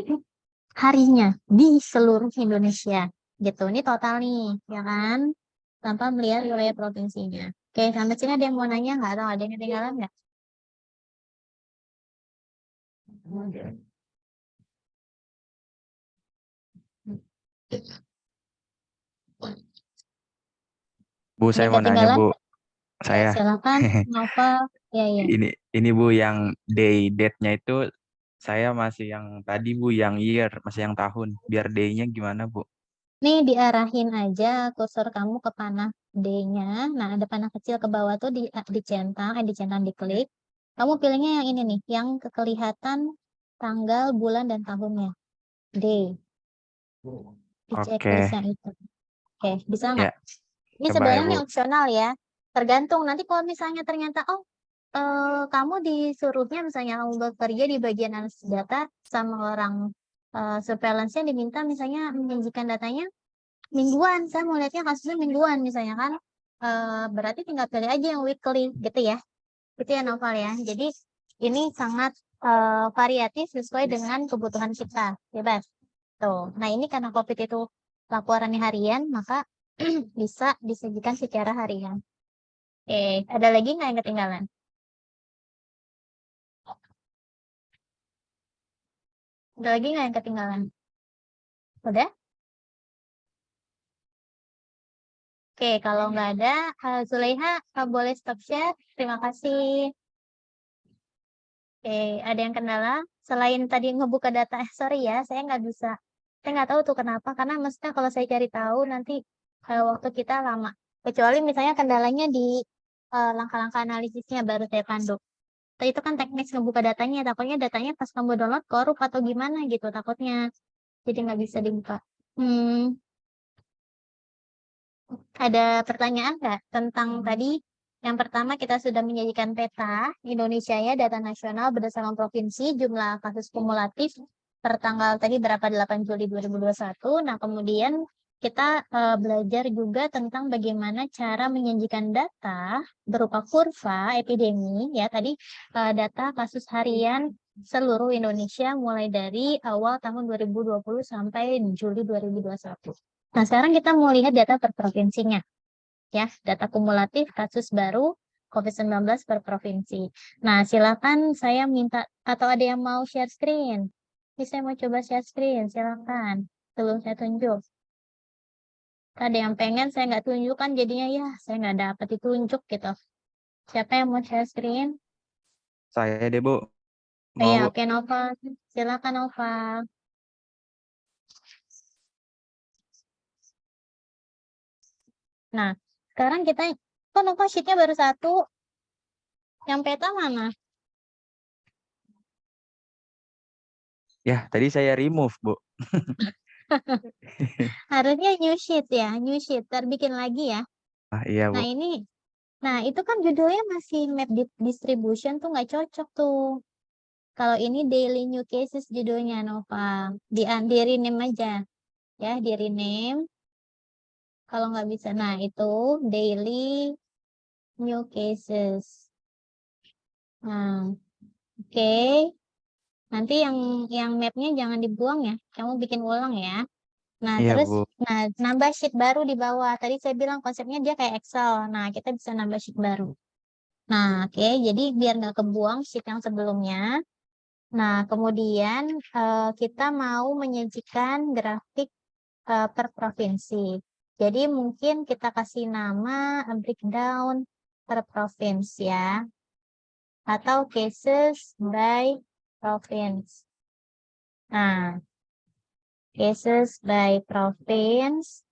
harinya di seluruh Indonesia. Gitu, ini total nih, ya kan? Tanpa melihat wilayah provinsinya. Oke, sampai sini ada yang mau nanya nggak? Atau ada yang ketinggalan nggak? Bu, Ada saya yang mau nanya, ketinggalan? Bu. Ya, Saya silakan. Novel. Ya, ya. ini Bu, yang day date-nya itu saya masih yang tadi Bu, yang year, masih yang tahun. Biar day-nya gimana, Bu? Nih diarahin aja kursor kamu ke panah D-nya. Nah, ada panah kecil ke bawah tuh dicentang, diklik. Kamu pilihnya yang ini nih, yang kelihatan tanggal, bulan, dan tahunnya. D. Di checklist Oke, yang itu. Oke, bisa nggak? ya. Ini Coba ya, sebenarnya Bu. ini opsional ya. Tergantung nanti kalau misalnya ternyata kamu disuruhnya misalnya kamu bekerja di bagian analisis data sama orang surveillance-nya diminta misalnya menyajikan datanya mingguan. Saya mau lihatnya kasusnya mingguan misalnya kan. Berarti tinggal pilih aja yang weekly gitu ya. Itu ya Novel ya. Jadi ini sangat variatif sesuai dengan kebutuhan kita. Bebas. Tuh. Nah, ini karena COVID itu laporannya harian, maka bisa disajikan secara harian. Oke, ada lagi nggak yang ketinggalan? Ada lagi nggak yang ketinggalan? Udah? Oke, kalau nggak ada, Zulaiha boleh stop share. Terima kasih. Oke, ada yang kendala? Selain tadi ngebuka data, sorry ya, saya nggak bisa. Saya nggak tahu tuh kenapa, karena maksudnya kalau saya cari tahu nanti waktu kita lama. Kecuali misalnya kendalanya di langkah-langkah analisisnya baru saya pandu. Tapi itu kan teknis ngebuka datanya, takutnya datanya pas kamu download korup atau gimana gitu, takutnya. Jadi nggak bisa dibuka. Ada pertanyaan nggak tentang tadi? Yang pertama kita sudah menyajikan peta Indonesia ya, data nasional berdasarkan provinsi, jumlah kasus kumulatif per tanggal tadi berapa 8 Juli 2021. Nah, kemudian kita belajar juga tentang bagaimana cara menyajikan data berupa kurva epidemi ya tadi data kasus harian seluruh Indonesia mulai dari awal tahun 2020 sampai Juli 2021. Nah, sekarang kita mau lihat data per provinsinya. Ya, data kumulatif kasus baru COVID-19 per provinsi. Nah, silakan saya minta, atau ada yang mau share screen? Ini saya mau coba share screen, silakan. Sebelum saya tunjuk. Ada yang pengen saya nggak tunjukkan, jadinya ya saya nggak dapat ditunjuk gitu. Siapa yang mau share screen? Saya deh, Bu. Oh Mau, ya, Bu. oke Nova. Silakan Nova. Nah, sekarang kita, kok Nova sheet-nya baru satu? Yang peta mana? Ya, tadi saya remove, Bu. Harusnya new sheet ya, new sheet. Ntar bikin lagi ya. Ah, iya, Bu. Nah ini, nah itu kan judulnya masih map distribution tuh nggak cocok tuh. Kalau ini daily new cases judulnya Nova. Di rename aja ya, di rename. Kalau nggak bisa, nah itu daily new cases. Nah, oke. Nanti yang mapnya jangan dibuang ya. Kamu bikin ulang ya. Nah, Iya, terus, Bu. nah, nambah sheet baru di bawah. Tadi saya bilang konsepnya dia kayak Excel. Nah, kita bisa nambah sheet baru. Nah, oke. Jadi, biar nggak kebuang sheet yang sebelumnya. Nah, kemudian kita mau menyajikan grafik per provinsi. Jadi, mungkin kita kasih nama breakdown per provinsi ya. Atau cases by province. Nah, cases by province.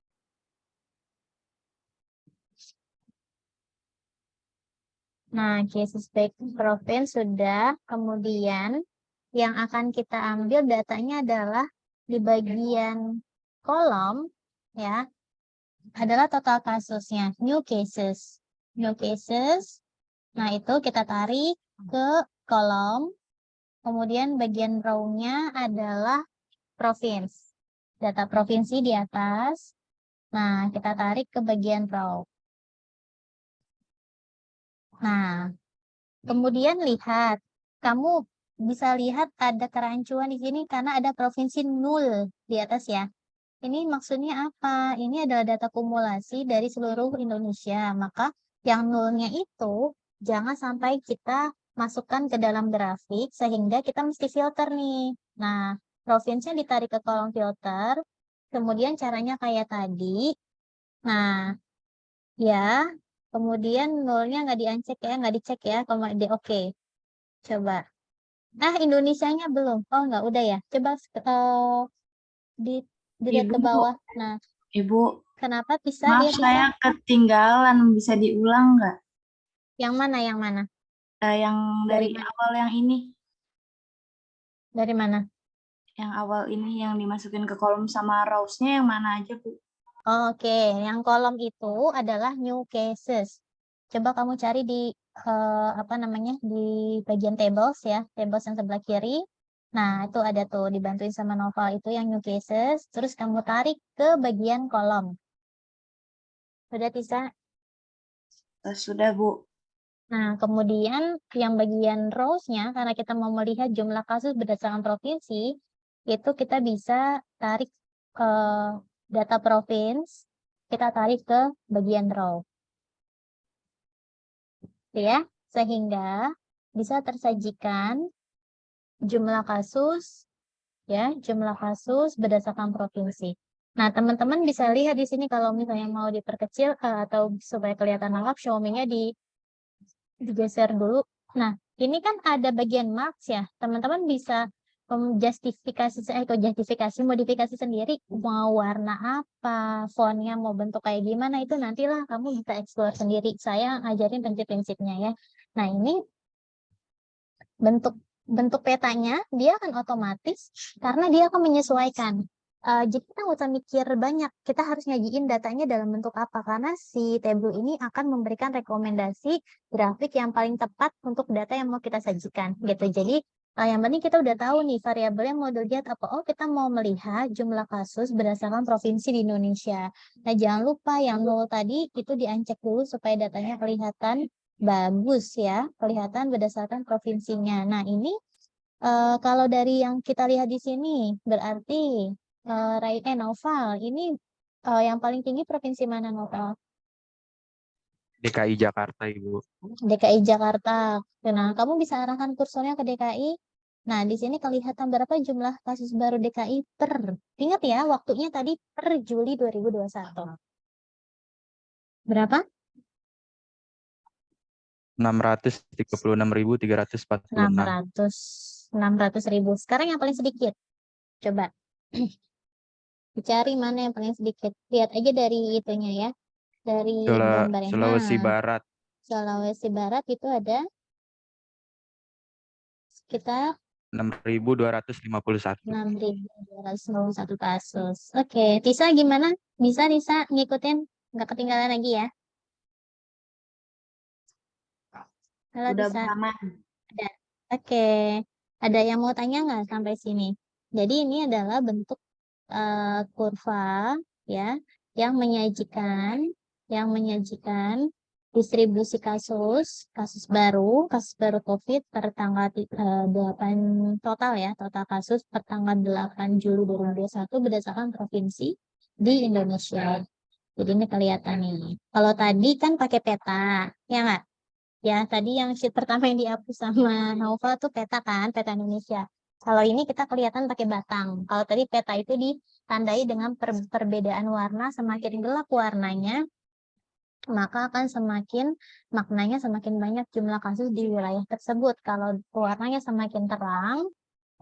Nah, cases by province sudah. Kemudian yang akan kita ambil datanya adalah di bagian kolom ya, adalah total kasusnya, new cases. New cases. Nah, itu kita tarik ke kolom. Kemudian bagian row-nya adalah province. Data provinsi di atas. Nah, kita tarik ke bagian row. Nah, kemudian lihat, kamu bisa lihat ada kerancuan di sini karena ada provinsi 0 di atas ya. Ini maksudnya apa? Ini adalah data kumulasi dari seluruh Indonesia. Maka yang 0-nya itu jangan sampai kita masukkan ke dalam grafik sehingga kita mesti filter nih. Nah, provinsinya ditarik ke kolom filter. Kemudian caranya kayak tadi. Nah, ya. Kemudian 0-nya nggak dicek ya. Kalau di oke. Coba. Nah, Indonesianya belum. Oh, nggak udah ya. Coba dilihat ke Ibu, bawah. Nah, Ibu, kenapa bisa maaf dia bisa? saya ketinggalan, bisa diulang nggak? Yang mana? Yang mana? Yang Dari dari mana? awal yang ini, Dari mana? yang awal ini yang dimasukin ke kolom sama rows-nya yang mana aja, Bu? Oke, yang kolom itu adalah new cases. Coba kamu cari di apa namanya di bagian tables ya, tables yang sebelah kiri. Nah, itu ada tuh dibantuin sama Noval itu yang new cases. Terus kamu tarik ke bagian kolom. Sudah Tisa? Sudah, Bu. Nah, kemudian yang bagian rows-nya, karena kita mau melihat jumlah kasus berdasarkan provinsi, itu kita bisa tarik data provinsi, kita tarik ke bagian row. Ya, sehingga bisa tersajikan jumlah kasus, ya, jumlah kasus berdasarkan provinsi. Nah, teman-teman bisa lihat di sini kalau misalnya mau diperkecil atau supaya kelihatan lengkap, show me-nya digeser dulu. Nah, ini kan ada bagian marks ya. Teman-teman bisa justifikasi, modifikasi sendiri. Mau warna apa, fontnya mau bentuk kayak gimana, itu nantilah kamu bisa explore sendiri. Saya ngajarin prinsip-prinsipnya ya. Nah, ini bentuk petanya, dia akan otomatis karena dia akan menyesuaikan. Jadi kita nggak usah mikir banyak, kita harus nyajiin datanya dalam bentuk apa, karena si tabel ini akan memberikan rekomendasi grafik yang paling tepat untuk data yang mau kita sajikan gitu. Jadi yang penting kita udah tahu nih variabelnya mau dilihat apa. Oh, kita mau melihat jumlah kasus berdasarkan provinsi di Indonesia. Nah, jangan lupa yang 0 tadi itu di-uncheck dulu supaya datanya kelihatan bagus ya, kelihatan berdasarkan provinsinya. Nah, ini kalau dari yang kita lihat di sini berarti Noval, ini yang paling tinggi provinsi mana Noval? DKI Jakarta, Ibu. DKI Jakarta. Nah, kamu bisa arahkan kursornya ke DKI. Nah, di sini kelihatan berapa jumlah kasus baru DKI ingat ya, waktunya tadi per Juli 2021. Berapa? 636.346. 600.000. Sekarang yang paling sedikit. Coba. Dicari mana yang paling sedikit. Lihat aja dari itunya ya. Dari gambarnya. Sulawesi Barat. Sulawesi Barat itu ada sekitar 6.251. 6.251 kasus. Oke, Tisa gimana? Bisa Tisa ngikutin? Nggak ketinggalan lagi ya? Halo Udah Tisa. aman. Ada. Oke. Ada yang mau tanya nggak sampai sini? Jadi ini adalah bentuk kurva ya yang menyajikan distribusi kasus baru COVID per tanggal 8 total ya, total kasus per tanggal 8 Juli 2021 berdasarkan provinsi di Indonesia. Jadi ini kelihatan nih. Kalau tadi kan pakai peta, ya nggak? Ya, tadi yang sheet pertama yang dihapus sama Nova tuh peta kan, peta Indonesia. Kalau ini kita kelihatan pakai batang. Kalau tadi peta itu ditandai dengan perbedaan warna, semakin gelap warnanya, maka akan maknanya semakin banyak jumlah kasus di wilayah tersebut. Kalau warnanya semakin terang,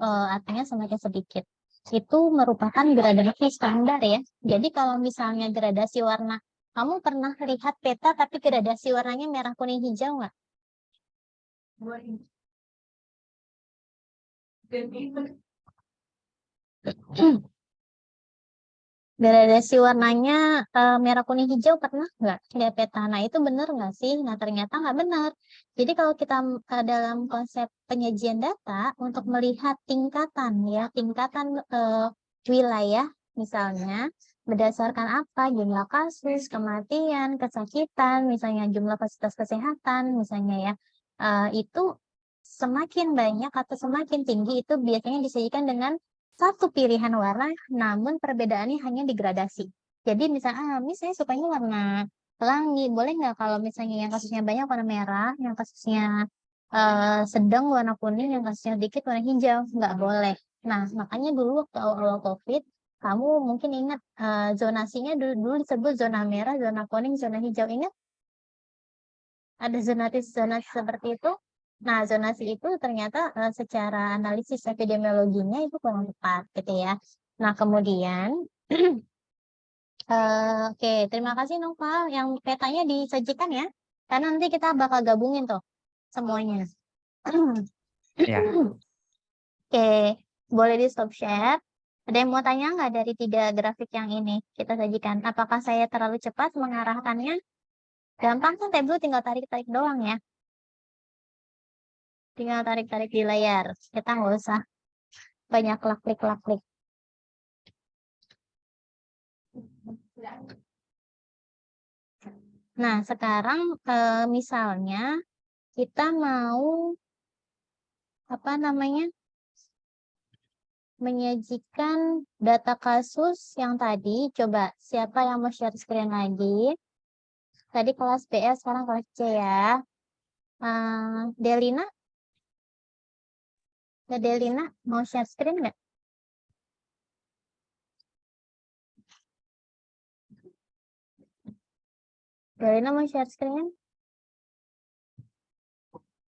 artinya semakin sedikit. Itu merupakan gradasi standar ya. Jadi kalau misalnya gradasi warna, kamu pernah lihat peta tapi gradasi warnanya merah, kuning, hijau nggak? Gradasi warnanya merah, kuning, hijau pernah nggak lihat peta? Nah, itu benar nggak sih? Nah, ternyata nggak benar. Jadi kalau kita dalam konsep penyajian data untuk melihat tingkatan wilayah misalnya, Berdasarkan apa? Jumlah kasus, kematian, kesakitan, misalnya jumlah fasilitas kesehatan, misalnya ya. Itu semakin banyak atau semakin tinggi itu biasanya disajikan dengan satu pilihan warna, namun perbedaannya hanya digradasi. Jadi misalnya, saya sukanya warna pelangi, boleh nggak kalau misalnya yang kasusnya banyak warna merah, yang kasusnya sedang warna kuning, yang kasusnya dikit warna hijau, nggak boleh. Nah, makanya dulu waktu awal-awal COVID, kamu mungkin ingat zonasinya dulu disebut zona merah, zona kuning, zona hijau. Ingat? Ada zonasi seperti itu. Nah, zonasi itu ternyata secara analisis epidemiologinya itu kurang tepat gitu ya. Nah, kemudian oke, terima kasih Noval yang petanya disajikan ya. Karena nanti kita bakal gabungin tuh semuanya. Ya. Oke, boleh di stop share. Ada yang mau tanya nggak dari 3 grafik yang ini kita sajikan? Apakah saya terlalu cepat mengarahkannya? Gampang kan, Tableau tinggal tarik-tarik doang ya. Tinggal tarik-tarik di layar. Kita nggak usah banyak klik-klik. Nah, sekarang misalnya kita mau menyajikan data kasus yang tadi. Coba siapa yang mau share screen lagi? Tadi kelas BS, sekarang kelas C ya. Delina? Delina mau share screen nggak? Delina mau share screen?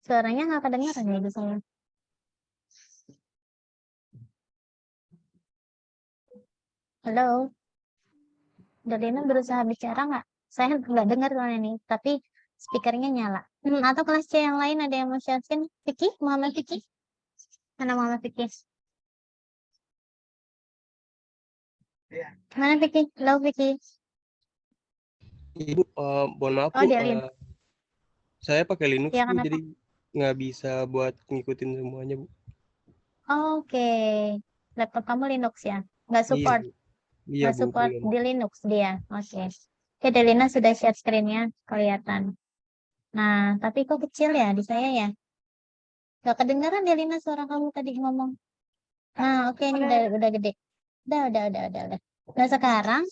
Suaranya nggak kedengaran ya di saya. Halo? Delina berusaha bicara nggak? Saya nggak dengar soalnya ini, tapi speakernya nyala. Atau kelas C yang lain ada yang mau share screen? Vicky? Muhammad Vicky? Mana Muhammad Vicky? Mana Vicky? Halo Vicky? Ibu, mohon maaf Oh, Bu, Delin. saya pakai Linux Ya, Bu, kenapa? jadi nggak bisa buat ngikutin semuanya Bu. Oke. Laptop kamu Linux ya? Nggak Iya support? Bu, iya Nggak Bu, support belum. di Linux dia. Oke. Oke, Delina sudah share screen-nya, kelihatan. Nah, tapi kok kecil ya di saya ya? Nggak kedengaran Delina suara kamu tadi ngomong. Nah, oke, ini udah gede. Udah. Nah, sekarang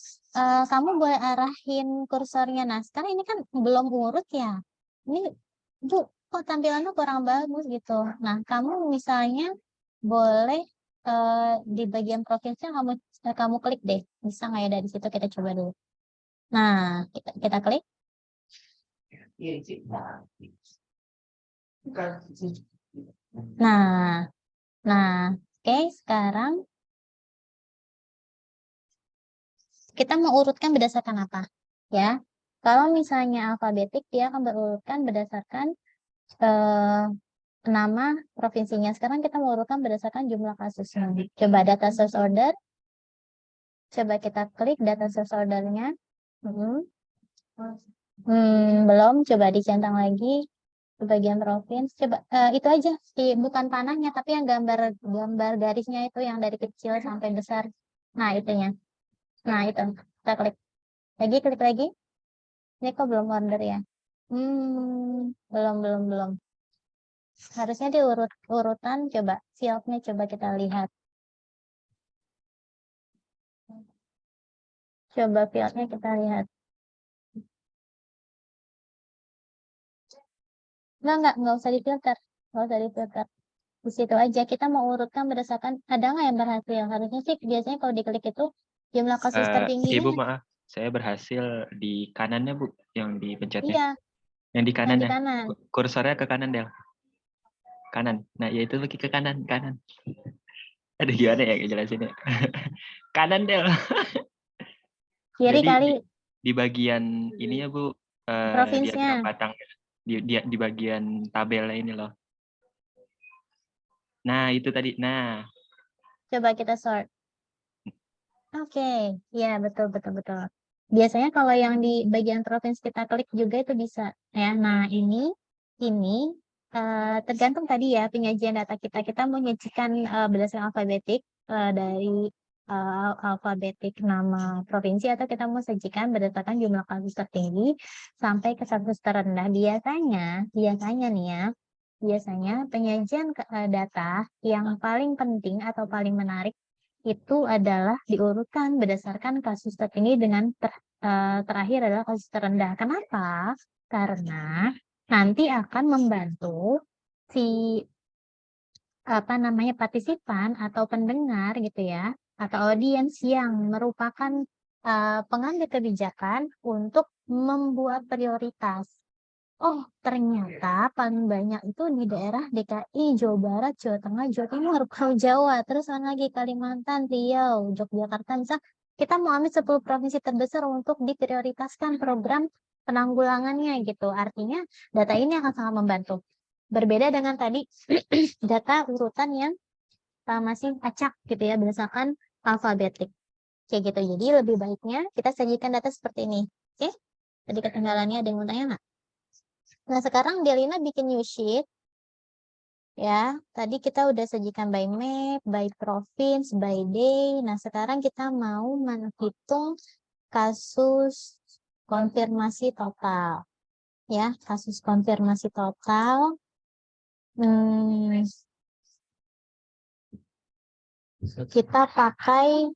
kamu boleh arahin kursornya. Nah, sekarang ini kan belum urut ya. Ini, Bu, kok tampilannya kurang bagus gitu. Nah, kamu misalnya boleh di bagian provinsi kamu klik deh. Bisa nggak ya dari situ, kita coba dulu. Nah, kita klik. Nah, oke, sekarang kita mau urutkan berdasarkan apa? Ya, kalau misalnya alfabetik, dia akan berurutkan berdasarkan nama provinsinya. Sekarang kita mau urutkan berdasarkan jumlah kasusnya. Coba data source order. Coba kita klik data source ordernya. Belum, coba dicentang lagi ke bagian provinsi. Coba itu aja, bukan panahnya, tapi yang gambar garisnya itu yang dari kecil sampai besar. Nah, itunya. Nah, itu. Kita klik lagi. Ini kok belum order ya? Belum. Harusnya di urutan, coba fieldnya coba kita lihat. Coba fieldnya kita lihat. Nggak usah difilter. Di situ aja, kita mau urutkan berdasarkan, ada nggak yang berhasil? Harusnya sih, biasanya kalau diklik itu, jumlah kasus tertingginya. Ibu maaf, saya berhasil di kanannya Bu, yang dipencetnya. Iya, Yang di kanan ya. kanan. Kursornya ke kanan Del. Kanan. Nah, ya itu lagi ke kanan. Ada gimana ya jelasinnya? Kanan Del. Kiri Jadi, kali. Di bagian ini ya Bu, Provinsinya. diagram batang. Di bagian tabelnya ini loh. Nah, itu tadi. Nah. Coba kita sort. Oke, ya betul. Biasanya kalau yang di bagian provinsi kita klik juga itu bisa ya. Nah, ini tergantung tadi ya penyajian data kita. Kita mau menyajikan berdasarkan alfabetik dari alfabetik nama provinsi atau kita mau sajikan berdasarkan jumlah kasus tertinggi sampai ke kasus terendah. Biasanya nih ya, biasanya penyajian data yang paling penting atau paling menarik itu adalah diurutkan berdasarkan kasus tertinggi dengan terakhir adalah kasus terendah. Kenapa? Karena nanti akan membantu si partisipan atau pendengar gitu ya, atau audiens yang merupakan pengambil kebijakan untuk membuat prioritas. Oh, ternyata paling banyak itu di daerah DKI, Jawa Barat, Jawa Tengah, Jawa Timur, Pulau Jawa, terus lagi Kalimantan, Riau, Yogyakarta. Misal kita mau ambil 10 provinsi terbesar untuk diprioritaskan program penanggulangannya gitu. Artinya data ini akan sangat membantu. Berbeda dengan tadi data urutan yang masih acak gitu ya, berdasarkan alfabetik. Kayak gitu. Jadi lebih baiknya kita sajikan data seperti ini. Oke? Tadi ketinggalannya ada yang mau tanya nggak? Nah, sekarang Delina bikin new sheet. Ya, tadi kita udah sajikan by map, by province, by day. Nah, sekarang kita mau menghitung kasus konfirmasi total. Ya, kasus konfirmasi total. Kita pakai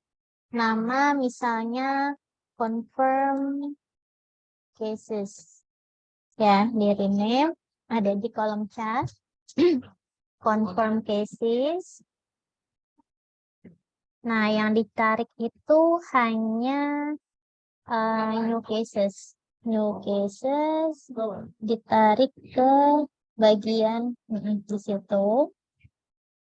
nama misalnya confirm cases. Ya, di rename ada di kolom chat. Confirm cases. Nah, yang ditarik itu hanya new cases. New cases ditarik ke bagian di situ.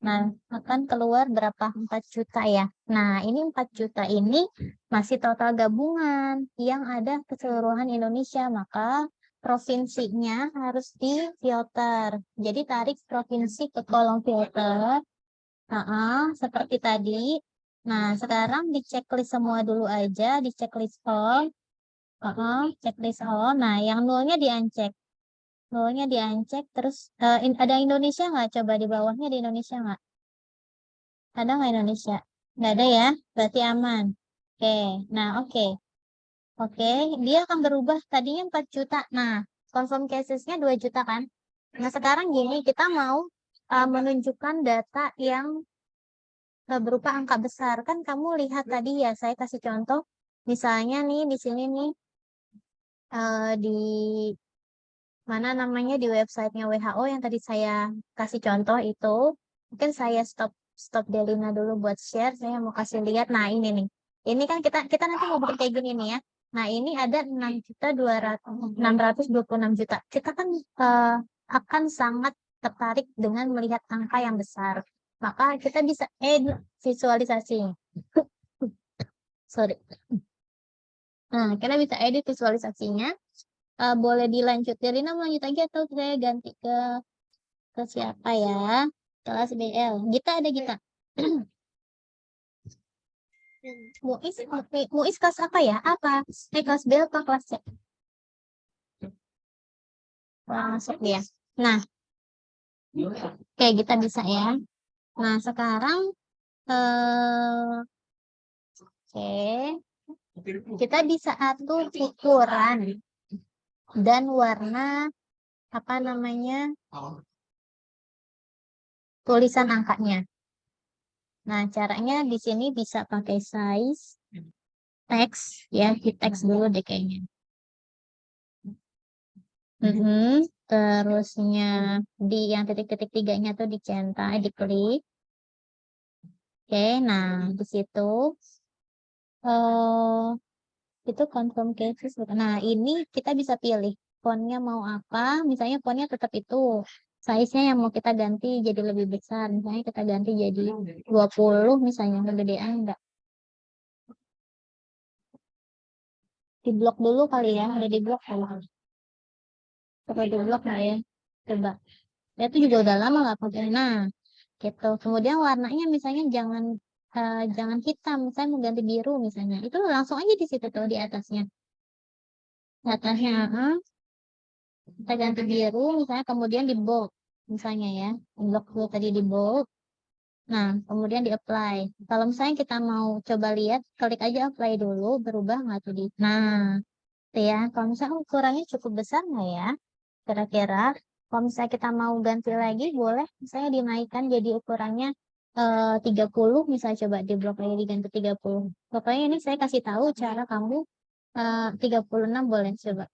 Nah, akan keluar berapa? 4 juta ya. Nah, ini 4 juta ini masih total gabungan yang ada keseluruhan Indonesia. Maka provinsinya harus difilter. Jadi tarik provinsi ke kolom filter. Seperti tadi. Nah, sekarang di checklist semua dulu aja. Di checklist all. Checklist all. Nah, yang nolnya diancek. Nolnya diancek. Terus ada Indonesia nggak? Coba di bawahnya di Indonesia nggak? Ada nggak Indonesia? Nggak ada ya? Berarti aman. Oke. Nah, oke. Oke, dia akan berubah tadinya 4 juta. Nah, confirm casesnya 2 juta kan? Nah, sekarang gini, kita mau menunjukkan data yang berupa angka besar. Kan kamu lihat tadi ya, saya kasih contoh. Misalnya nih, di sini nih, di mana namanya, di websitenya WHO yang tadi saya kasih contoh itu. Mungkin saya stop Delina dulu buat share. Saya mau kasih lihat. Nah, ini nih. Ini kan kita nanti mau bikin kayak gini nih ya. Nah, ini ada 626 juta. Kita kan akan sangat tertarik dengan melihat angka yang besar. Maka kita bisa edit visualisasi. Sorry. Nah, kita bisa edit visualisasinya. Boleh dilanjut. Delina mau lanjut lagi atau saya ganti ke siapa ya? Kelas BL. Gita ada Gita. Muis kelas apa ya? Apa? Kelas B apa kelas C? Masuk dia. Nah, kayak kita bisa ya. Nah, sekarang kita bisa atur ukuran dan warna tulisan angkanya. Nah, caranya di sini bisa pakai size teks ya, di teks dulu deh kayaknya. Terusnya di yang titik-titik 3-nya tuh dicentak, diklik. Oke, nah di situ itu confirm cases. Nah, ini kita bisa pilih fontnya mau apa. Misalnya fontnya tetap itu. Size-nya yang mau kita ganti jadi lebih besar. Misalnya kita ganti jadi 20 misalnya, kegedean enggak. Di blok dulu kali ya, ada di blok kali. Coba di blok nggak ya? Coba. Ya itu juga udah lama nggak pakai. Nah, gitu. Kemudian warnanya misalnya jangan hitam, misalnya mau ganti biru misalnya. Itu langsung aja di situ tuh di atasnya. Di atasnya, kita ganti biru misalnya, kemudian di bold misalnya ya. Blok dulu tadi di bold. Nah, kemudian di-apply. Kalau misalnya kita mau coba lihat, klik aja apply dulu, berubah nggak tuh di. Nah, tuh ya, kalau misalnya ukurannya cukup besar nggak ya? Kira-kira, kalau misalnya kita mau ganti lagi, boleh misalnya dinaikkan jadi ukurannya 30, misalnya coba di blok lagi diganti 30. Pokoknya ini saya kasih tahu cara kamu 36 boleh coba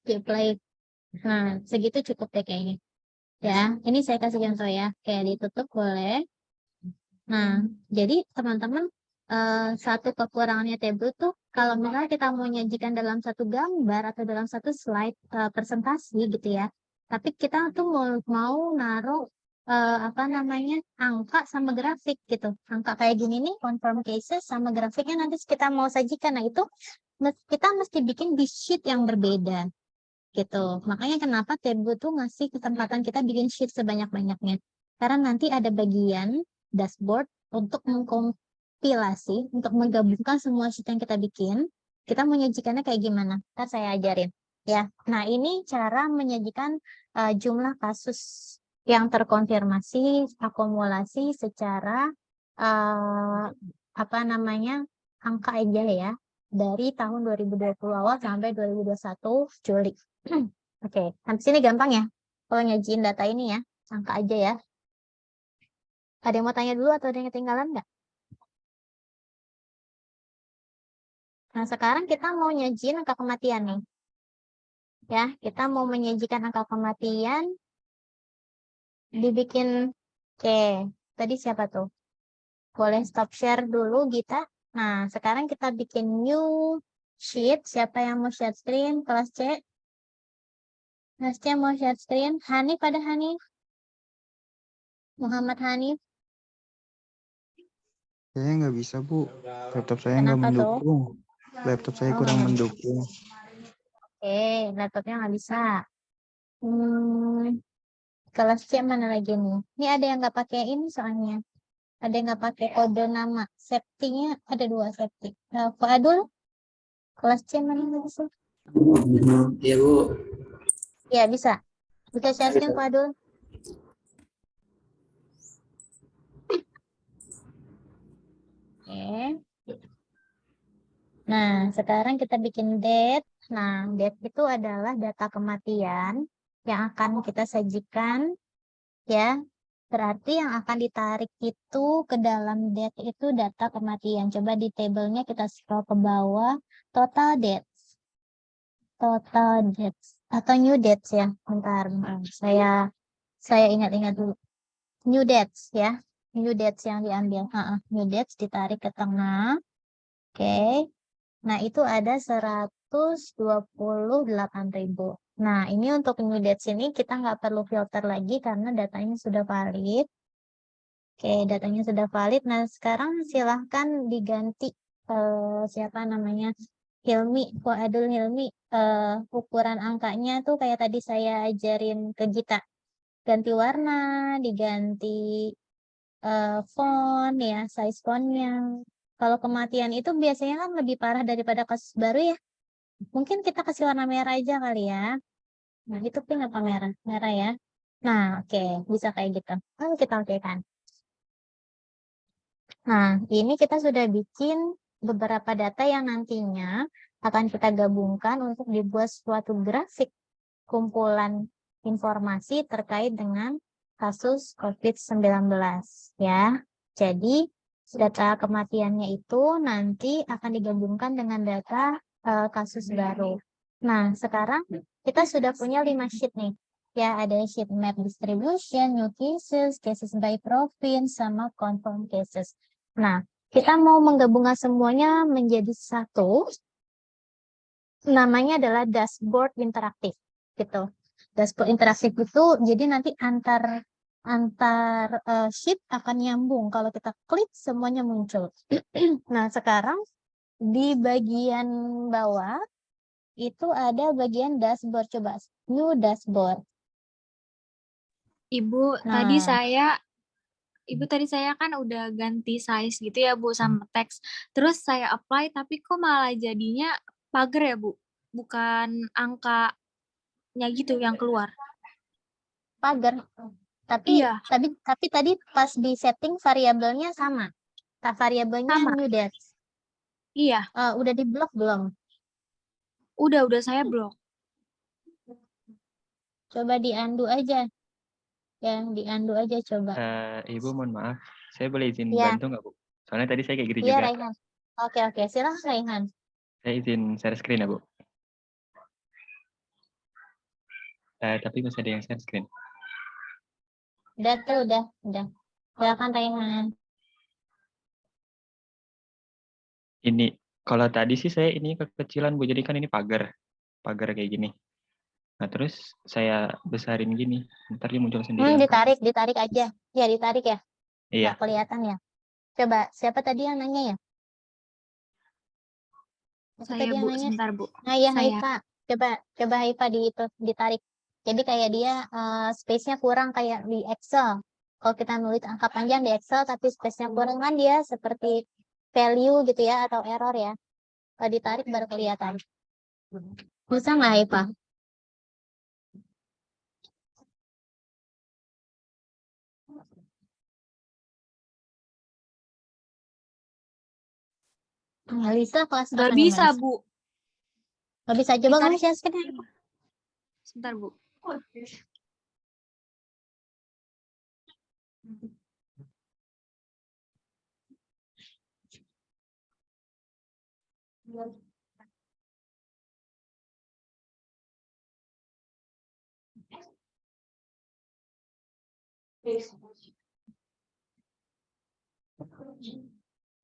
di-apply. Nah, segitu cukup deh kayaknya. Ya, ini saya kasih contoh ya, kayak ditutup boleh. Nah, jadi teman-teman satu kekurangannya Tableau tuh kalau misalnya kita mau nyajikan dalam satu gambar atau dalam satu slide presentasi gitu ya, tapi kita tuh mau naruh apa namanya angka sama grafik gitu, angka kayak gini nih confirm cases sama grafiknya nanti kita mau sajikan. Nah itu kita mesti bikin di sheet yang berbeda gitu. Makanya kenapa Tableau tuh ngasih kesempatan kita bikin sheet sebanyak-banyaknya. Karena nanti ada bagian dashboard untuk mengkompilasi, untuk menggabungkan semua sheet yang kita bikin. Kita menyajikannya kayak gimana? Ntar saya ajarin. Ya, nah ini cara menyajikan jumlah kasus yang terkonfirmasi, akumulasi secara apa namanya angka aja ya dari tahun 2020 awal sampai 2021 Juli. Oke, sampai sini gampang ya. Kalau nyajiin data ini ya, angka aja ya. Ada yang mau tanya dulu atau ada yang ketinggalan nggak? Nah, sekarang kita mau nyajiin angka kematian nih. Ya, kita mau menyajikan angka kematian. Dibikin, oke, tadi siapa tuh? Boleh stop share dulu, Gita. Nah, sekarang kita bikin new sheet. Siapa yang mau share screen? Kelas C. Kelas C mau share screen. Hanif, ada Hanif? Muhammad Hanif. Saya nggak bisa, Bu. Laptop saya nggak Kenapa tuh? mendukung. Laptop saya Oh, kurang nggak bisa. mendukung. Oke, laptopnya nggak bisa. Kelas C mana lagi nih? Ini ada yang nggak pakai ini soalnya. Ada yang nggak pakai kode nama. Safety-nya ada 2 safety. Pak Adul, kelas C mana lagi sih? Iya, Bu. Ya, bisa. Bisa share screen, Pak Adul. Oke. Nah, sekarang kita bikin date. Nah, date itu adalah data kematian yang akan kita sajikan, ya. Berarti yang akan ditarik itu ke dalam date itu data kematian. Coba di tabelnya kita scroll ke bawah, total dates. Total dates atau new dates ya. Bentar. Saya ingat-ingat dulu. New dates ya. New dates yang diambil. New dates ditarik ke tengah. Oke. Nah, itu ada 128.000. Nah, ini untuk new dates ini kita nggak perlu filter lagi karena datanya sudah valid. Oke, datanya sudah valid. Nah, sekarang silahkan diganti siapa namanya? Hilmi, Fuadul Hilmi. Ukuran angkanya tuh kayak tadi saya ajarin ke Gita. Ganti warna, diganti font ya, size fontnya. Kalau kematian itu biasanya kan lebih parah daripada kasus baru ya. Mungkin kita kasih warna merah aja kali ya. Nah, itu pink apa merah? Merah ya. Nah, oke. Bisa kayak gitu. Kita oke kan. Nah, ini kita sudah bikin beberapa data yang nantinya akan kita gabungkan untuk dibuat suatu grafik kumpulan informasi terkait dengan kasus COVID-19 ya. Jadi, data kematiannya itu nanti akan digabungkan dengan data kasus baru. Nah, sekarang kita sudah punya 5 sheet nih. Ya, ada sheet map distribution, new cases, cases by province, sama confirm cases. Nah, kita mau menggabungkan semuanya menjadi satu. Namanya adalah dashboard interaktif gitu. Dashboard interaktif itu jadi nanti antar sheet akan nyambung. Kalau kita klik semuanya muncul. Nah, sekarang di bagian bawah itu ada bagian dashboard. Coba new dashboard. Ibu, tadi saya kan udah ganti size gitu ya, Bu, sama teks. Terus saya apply, tapi kok malah jadinya pagar ya, Bu? Bukan angkanya gitu yang keluar. Pagar. Tapi Iya, tapi tadi pas di setting variabelnya sama. Variabelnya sama. new date. Iya, Udah di blok belum? udah saya blok. Coba di undo aja. Ya, di undo aja coba. Ibu mohon maaf, saya boleh izin Ya, bantu nggak Bu? Soalnya tadi saya kayak gitu iya juga. Raihan. Oke, silahkan Raihan. Saya izin share screen ya Bu. Tapi masih ada yang share screen. Udah tuh, udah. Silakan Raihan. Ini kalau tadi sih saya ini kekecilan Bu, jadi kan ini pagar kayak gini. Nah terus saya besarin gini, ntar dia muncul sendiri angka. Ditarik aja. Ya, ditarik ya. Iya. Nggak kelihatan ya. Coba, siapa tadi yang nanya ya? Siapa Saya tadi yang Bu, nanya? sebentar Bu. Nah, ya Saya. Haifa. Coba Haifa ditarik. Jadi kayak dia space-nya kurang kayak di Excel. Kalau kita nulis angka panjang di Excel tapi space-nya kurang kan dia seperti value gitu ya atau error ya. Kalau ditarik baru kelihatan. Bisa nggak Haifa? Lisa kelas Nggak apa nih, bisa Mas? Bu. Nggak bisa. Coba kamu Ditarik. share screen. Sebentar Bu.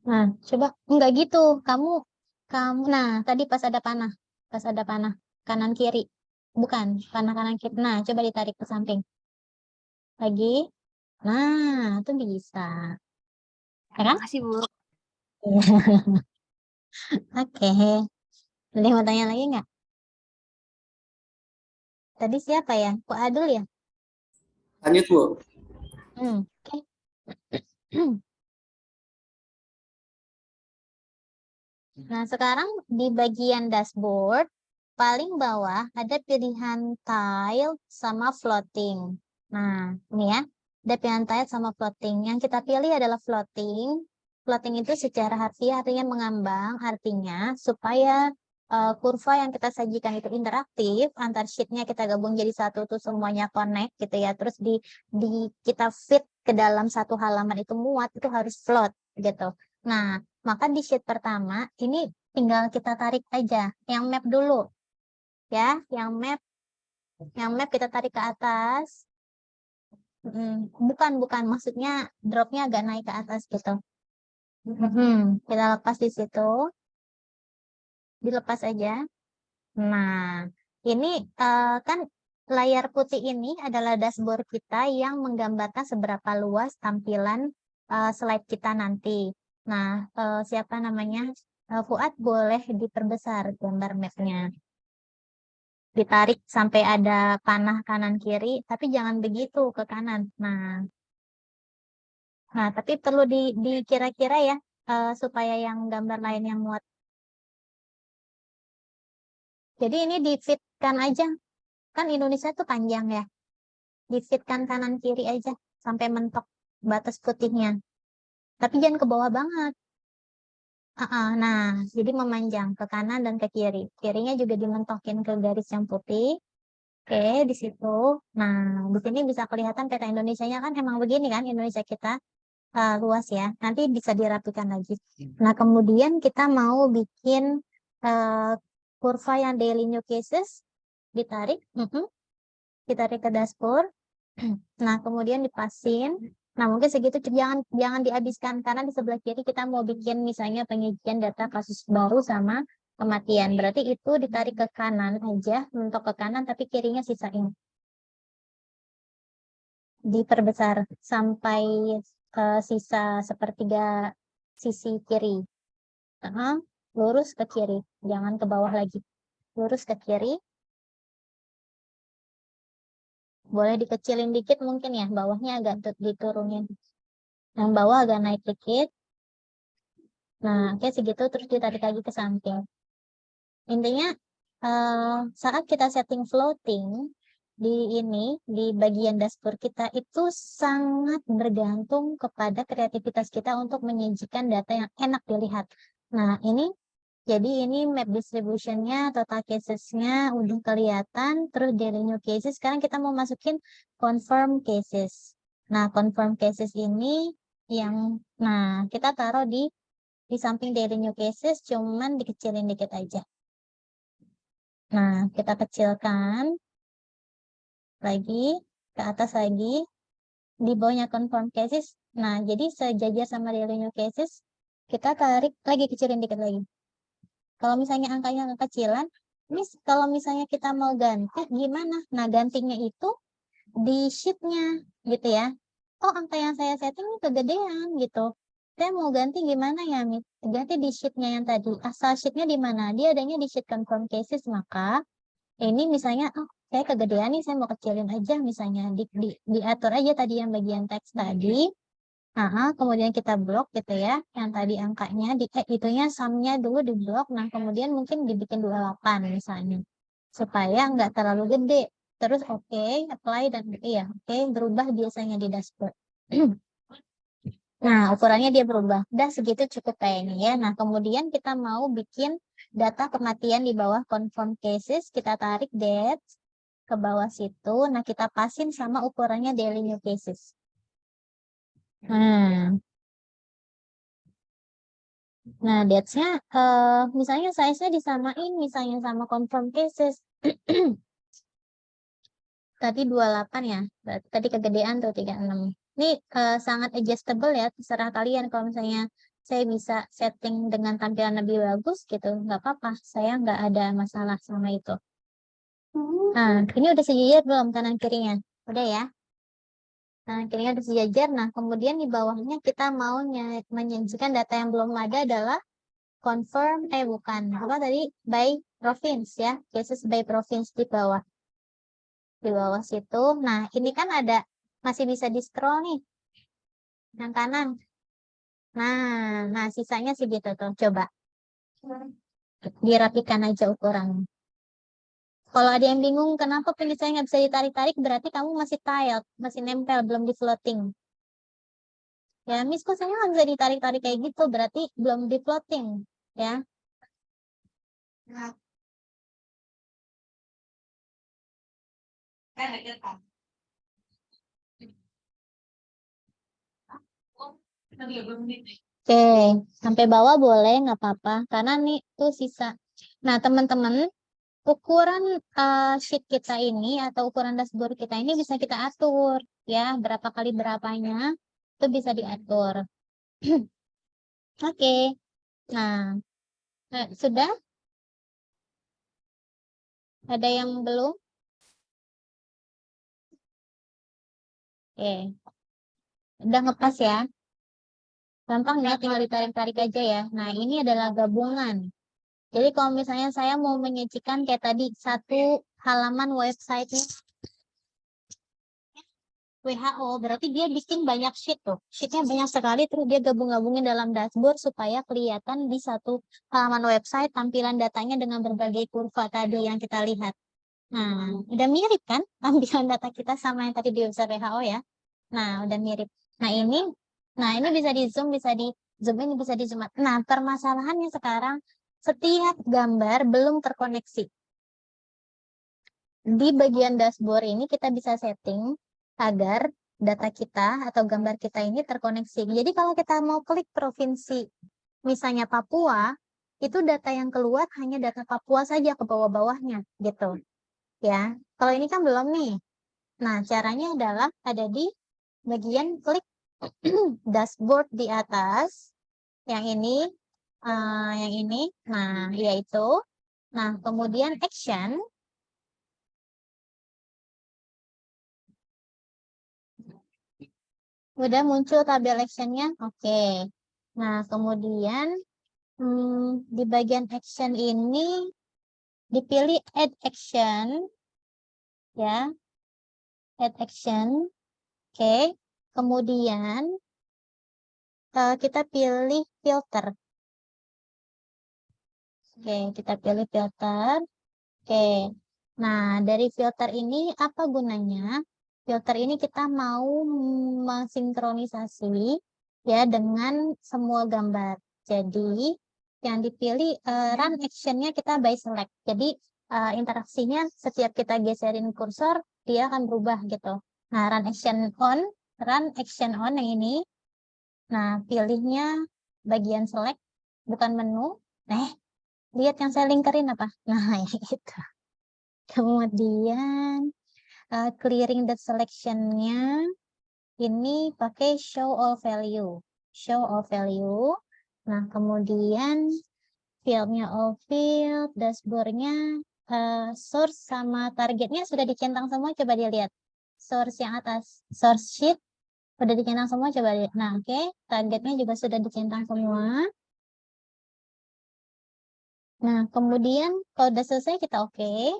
Nah, coba enggak gitu. Kamu nah, tadi pas ada panah kanan kiri. Bukan, panah kanan kiri. Nah, coba ditarik ke samping. Lagi. Nah, itu bisa. Ya kan? Makasih Bu. Oke. Ada yang mau tanya lagi nggak? Tadi siapa ya? Kok Adul ya? Lanjut, Bu. Oke. Nah, sekarang di bagian dashboard, paling bawah ada pilihan tile sama floating. Nah, ini ya, ada pilihan tile sama floating. Yang kita pilih adalah floating. Floating itu secara harfiah artinya mengambang, artinya supaya kurva yang kita sajikan itu interaktif, antar sheet-nya kita gabung jadi satu tuh semuanya connect gitu ya. Terus di kita fit ke dalam satu halaman itu muat, itu harus float gitu. Nah, maka di sheet pertama ini tinggal kita tarik aja yang map dulu ya, yang map kita tarik ke atas. Bukan maksudnya dropnya agak naik ke atas gitu. Kita lepas di situ, dilepas aja. Nah, ini kan layar putih ini adalah dashboard kita yang menggambarkan seberapa luas tampilan slide kita nanti. Nah, siapa namanya? Fuad boleh diperbesar gambar mapnya. Ditarik sampai ada panah kanan kiri, tapi jangan begitu ke kanan. Nah, tapi perlu dikira-kira ya supaya yang gambar lain yang muat. Jadi ini di-fitkan aja. Kan Indonesia tuh panjang ya. Di-fitkan kanan kiri aja sampai mentok batas putihnya. Tapi jangan ke bawah banget. Nah, jadi memanjang ke kanan dan ke kiri. Kirinya juga dimentokin ke garis yang putih. Oke, di situ. Nah, di sini bisa kelihatan peta Indonesianya kan emang begini kan Indonesia kita luas ya. Nanti bisa dirapikan lagi. Nah, kemudian kita mau bikin kurva yang daily new cases, ditarik, ditarik ke dashboard. Nah, kemudian dipasin. Nah, mungkin segitu jangan dihabiskan karena di sebelah kiri kita mau bikin misalnya penyajian data kasus baru sama kematian. Berarti itu ditarik ke kanan aja, untuk ke kanan tapi kirinya sisain. Diperbesar sampai sisa sepertiga sisi kiri. Lurus ke kiri, jangan ke bawah lagi. Lurus ke kiri. Boleh dikecilin dikit mungkin ya, bawahnya agak diturunin. Yang bawah agak naik dikit. Nah, oke segitu terus ditarik lagi ke samping. Intinya saat kita setting floating, di bagian dashboard kita itu sangat bergantung kepada kreativitas kita untuk menyajikan data yang enak dilihat. Nah, jadi ini map distribution-nya, total cases-nya udah kelihatan, terus daily new cases. Sekarang kita mau masukin confirm cases. Nah, confirm cases ini kita taruh di samping daily new cases, cuman dikecilin dikit aja. Nah, kita kecilkan lagi, ke atas lagi, di bawahnya confirm cases. Nah, jadi sejajar sama daily new cases, kita tarik lagi, kecilin dikit lagi. Kalau misalnya angkanya kekecilan, kalau misalnya kita mau ganti, gimana? Nah, gantinya itu di sheet-nya, gitu ya. Oh, angka yang saya setting ini kegedean, gitu. Saya mau ganti gimana ya, Mit? Ganti di sheet-nya yang tadi. Asal sheet-nya di mana? Dia adanya di sheet confirm cases, maka ini misalnya, saya kegedean nih, saya mau kecilin aja misalnya. Diatur aja tadi yang bagian teks tadi. Kemudian kita blok gitu ya, yang tadi angkanya, itunya sum-nya dulu di blok, nah kemudian mungkin dibikin 28 misalnya, supaya nggak terlalu gede. Terus apply dan berubah biasanya di dashboard. Nah, ukurannya dia berubah. Udah segitu cukup kayaknya ya. Nah, kemudian kita mau bikin data kematian di bawah confirm cases, kita tarik date ke bawah situ, nah kita pasin sama ukurannya daily new cases. Nah, dates-nya misalnya size-nya disamain misalnya sama confirm cases. Tadi 28 ya. Berarti tadi kegedean tuh 36. Ini sangat adjustable ya, terserah kalian. Kalau misalnya saya bisa setting dengan tampilan lebih bagus gitu, nggak apa-apa. Saya nggak ada masalah sama itu. Nah, ini udah sejajar belum kanan kirinya? Udah ya? Nah, kirinya udah sejajar. Nah, kemudian di bawahnya kita mau menyajikan data yang belum ada adalah confirm, apa tadi, by province ya, cases by province di bawah situ. Nah, ini kan masih bisa di scroll nih yang kanan. Nah sisanya segitu tuh, coba dirapikan aja ukurannya. Kalau ada yang bingung kenapa penyelesaiannya nggak bisa ditarik-tarik, berarti kamu masih tiled, masih nempel, belum di floating. Ya, Miss, kok saya nggak bisa ditarik-tarik kayak gitu, berarti belum di floating ya. Oke, sampai bawah boleh, nggak apa-apa. Karena nih tuh sisa. Nah, teman-teman, ukuran sheet kita ini atau ukuran dashboard kita ini bisa kita atur ya, berapa kali berapanya itu bisa diatur. Oke. Nah, sudah? Ada yang belum? Oke. Udah ngepas ya. Gampang ya, tinggal ditarik-tarik aja ya. Nah, ini adalah gabungan. Jadi kalau misalnya saya mau menyajikan kayak tadi satu halaman website-nya WHO, berarti dia bikin banyak sheet tuh. Sheetnya banyak sekali, terus dia gabung-gabungin dalam dashboard supaya kelihatan di satu halaman website tampilan datanya dengan berbagai kurva tadi yang kita lihat. Nah, udah mirip kan tampilan data kita sama yang tadi di website WHO ya. Nah, udah mirip. Nah, ini bisa di zoom, bisa di zoom in, bisa di zoom out. Nah, permasalahannya sekarang setiap gambar belum terkoneksi. Di bagian dashboard ini kita bisa setting agar data kita atau gambar kita ini terkoneksi. Jadi kalau kita mau klik provinsi, misalnya Papua, itu data yang keluar hanya data Papua saja ke bawah-bawahnya gitu. Ya, kalau ini kan belum nih. Nah, caranya adalah ada di bagian klik dashboard di atas. Yang ini, nah, yaitu, nah, kemudian action. Udah muncul tabel actionnya, oke. Nah, kemudian di bagian action ini dipilih add action, ya, add action, oke. Kemudian kita pilih filter, oke, kita pilih filter, oke. Nah, dari filter ini apa gunanya? Filter ini kita mau mensinkronisasi ya dengan semua gambar. Jadi yang dipilih run actionnya kita by select. Jadi interaksinya setiap kita geserin kursor dia akan berubah gitu. Nah, run action on yang ini. Nah, pilihnya bagian select, bukan menu. Lihat yang saya lingkarin apa? Nah, yang itu. Kemudian clearing the selection-nya ini pakai show all value. Show all value. Nah, kemudian field-nya all field, dashboard-nya source sama targetnya sudah dicentang semua, coba dilihat. Source yang atas, source sheet sudah dicentang semua, coba lihat. Nah, oke, targetnya juga sudah dicentang semua. Nah, kemudian kalau udah selesai kita oke.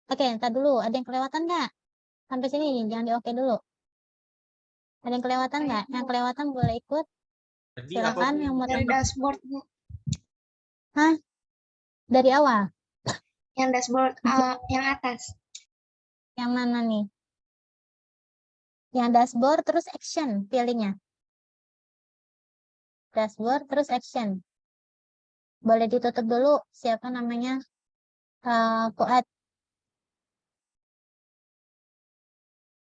Oke, ntar dulu. Ada yang kelewatan nggak? Sampai sini, jangan di oke dulu. Ada yang kelewatan nggak? Yang kelewatan boleh ikut. Tadi Silakan apa, Bu? yang mau Yang dashboard, Bu. Hah? Dari awal? Yang dashboard yang atas. Yang mana nih? Yang dashboard terus action pilihnya. Dashboard terus action. Boleh ditutup dulu. Siapa namanya? Fuad.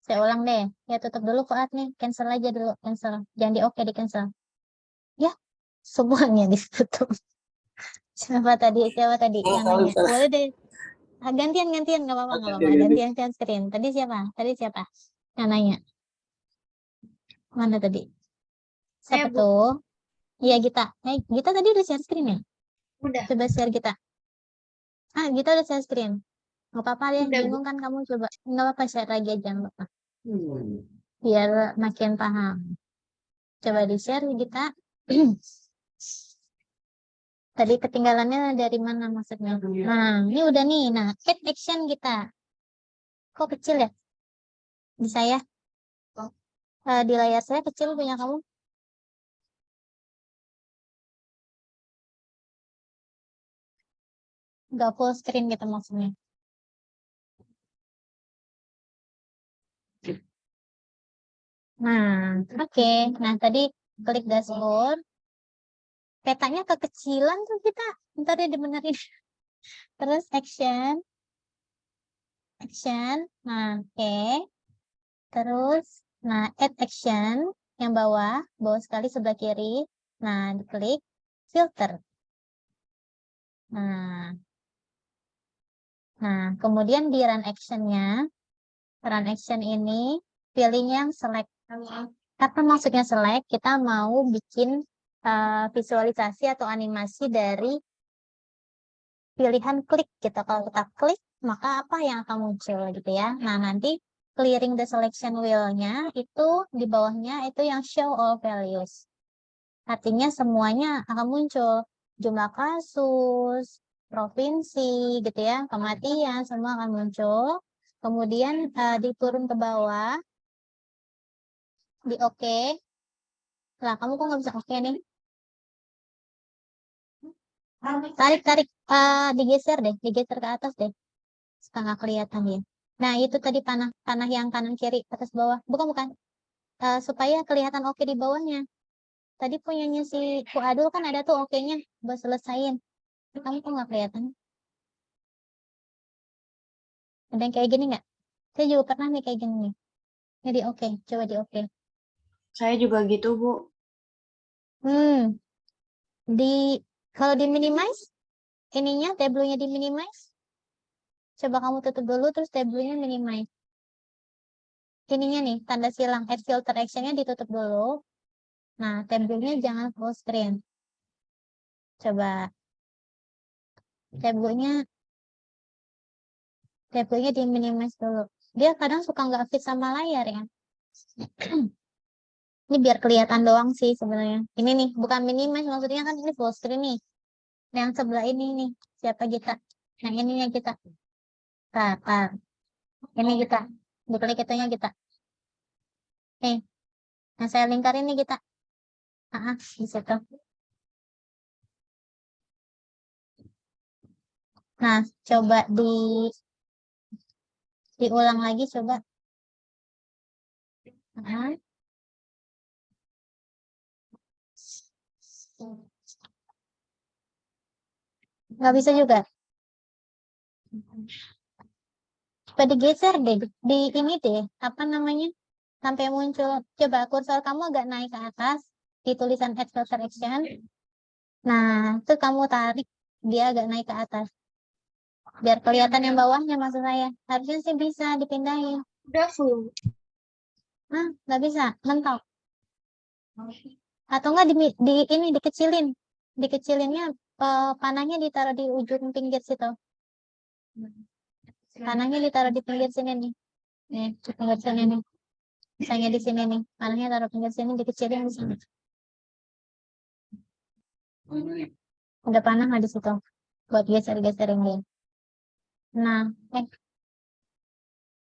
Saya ulang deh. Ya tutup dulu Fuad nih. Cancel aja dulu. Cancel. Jangan di oke di cancel. Ya. Semuanya ditutup. Siapa tadi? Siapa tadi yang nanya? Boleh deh. Gantian nggak apa-apa nggak apa-apa. Gantian screen. Tadi siapa? Yang nanya. Mana tadi? Siapa Bu. tuh? Iya Gita. Gita tadi udah share screen ya? Udah. Coba share Gita. Gita udah share screen. Nggak apa-apa deh. Udah, Bu. Bingung kan kamu coba. Nggak apa-apa share lagi aja nggak apa-apa. Biar makin paham. Coba di share Gita. Tadi ketinggalannya dari mana maksudnya? Nah, ini udah nih. Nah, add action kita. Kok kecil ya? Di saya? Di layar saya kecil punya kamu? Nggak full screen gitu maksudnya. Nah, oke. Nah, tadi klik dashboard. Petanya kekecilan tuh kita. Ntar dia dibenerin. Terus action. Nah, oke. Terus, nah, add action yang bawah sekali sebelah kiri. Nah, diklik filter. Nah, kemudian di run action-nya, run action ini pilih yang select. Apa maksudnya select? Kita mau bikin visualisasi atau animasi dari pilihan klik gitu. Kalau kita klik, maka apa yang akan muncul gitu ya. Nah, nanti clearing the selection wheel-nya itu di bawahnya itu yang show all values. Artinya semuanya akan muncul. Jumlah kasus, provinsi gitu ya, kematian, semua akan muncul. Kemudian diturun ke bawah, di oke. Lah, kamu kok nggak bisa oke nih? Tarik, digeser deh, digeser ke atas deh. Setengah kelihatan ya. Nah, itu tadi panah yang kanan kiri atas bawah. Bukan. Supaya kelihatan oke di bawahnya. Tadi punyanya si Fuadul kan ada tuh oke-nya buat selesaiin. Kamu kok nggak kelihatan? Ada yang kayak gini nggak? Saya juga pernah nih kayak gini nih. Jadi oke, coba di oke. Saya juga gitu, Bu. Kalau di minimize, ininya tabelnya di minimize. Coba kamu tutup dulu terus tabelnya minimize. Ininya nih, tanda silang add filter action-nya ditutup dulu. Nah, tabelnya jangan full screen. Coba tabelnya di minimize dulu. Dia kadang suka nggak fit sama layar ya. Ini biar kelihatan doang sih sebenarnya. Ini nih, bukan minimize maksudnya kan ini full screen nih. Yang sebelah ini nih, siapa kita? Yang ininya kita. Tar. Ini kita. Diklik itunya kita. Nah saya lingkarin nih kita. Di situ. Nah, coba diulang lagi coba. Nah. Nggak bisa juga. Coba digeser deh, di ini deh, apa namanya? Sampai muncul. Coba kursor kamu agak naik ke atas di tulisan Add Filter Action. Nah, itu kamu tarik dia agak naik ke atas. Biar kelihatan yang bawahnya maksud saya. Harusnya sih bisa dipindahin. Udah full. Nah, nggak bisa, mentok. Atau enggak di ini dikecilin. Dikecilinnya panahnya ditaruh di ujung pinggir situ. Panahnya ditaruh di pinggir sini nih. Nih, di pinggir sini nih. Misalnya di sini nih. Panahnya taruh pinggir sini, dikecilin di sini. Ada panah nggak di situ? Buat geser-geserin dia. Nah,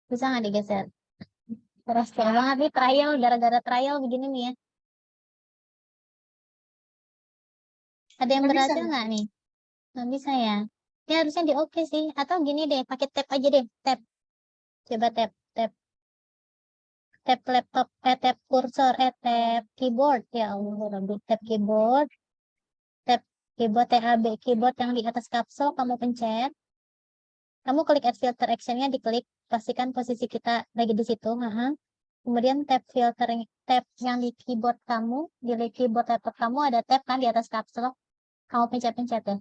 bisa nggak digeser? Terus banget nih trial, gara-gara trial begini nih ya. Ada yang Nggak bisa, berhasil nggak nih? Nggak bisa ya. Ya harusnya di oke sih. Atau gini deh, pakai tab aja deh. Tab. Coba tab. Tab laptop, tab kursor, tab keyboard. Ya Allah, Rabbi. Tab keyboard. Tab keyboard, tab keyboard yang di atas kapsul kamu pencet. Kamu klik add filter actionnya, diklik. Pastikan posisi kita lagi di situ. Kemudian tab filter, tab yang di keyboard kamu, di keyboard laptop kamu ada tab kan di atas kapsul. Kamu pencet-pencet deh.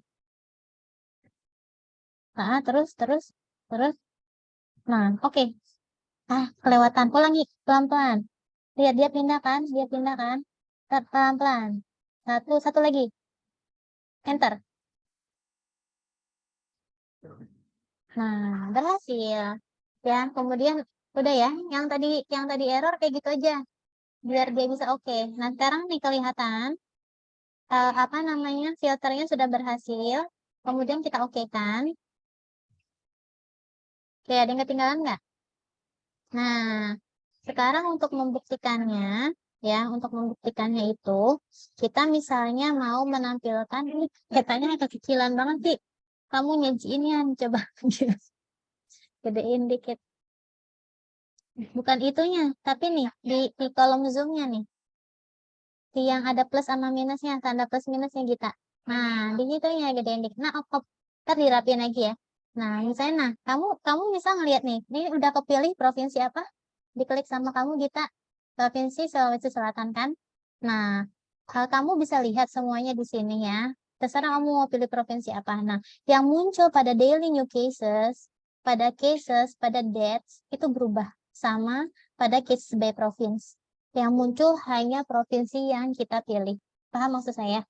Nah, terus. Nah, oke. Kelewatan. Ulangi pelan-pelan. Lihat dia pindah kan? Pelan-pelan. Satu lagi. Enter. Nah, berhasil. Ya, kemudian udah ya. Yang tadi error kayak gitu aja. Biar dia bisa oke. Nah, sekarang nih kelihatan apa namanya? Filternya sudah berhasil. Kemudian kita oke kan? Oke, ada yang ketinggalan nggak? Nah, sekarang untuk membuktikannya, ya, itu, kita misalnya mau menampilkan, ini petanya kekecilan banget sih. Kamu nyajiinnya, coba gedein dikit. Bukan itunya, tapi nih, di kolom zoomnya nih. Di yang ada plus sama minusnya, tanda plus minusnya kita. Nah, di situnya gedein dikit. Nah, ntar dirapiin lagi ya. Nah, misalnya, kamu bisa ngeliat nih, ini udah kepilih provinsi apa? Diklik sama kamu Gita, provinsi Sulawesi Selatan kan? Nah, kamu bisa lihat semuanya di sini ya. Terserah kamu mau pilih provinsi apa. Nah, yang muncul pada daily new cases, pada dates, itu berubah sama pada cases by province. Yang muncul hanya provinsi yang kita pilih. Paham maksud saya?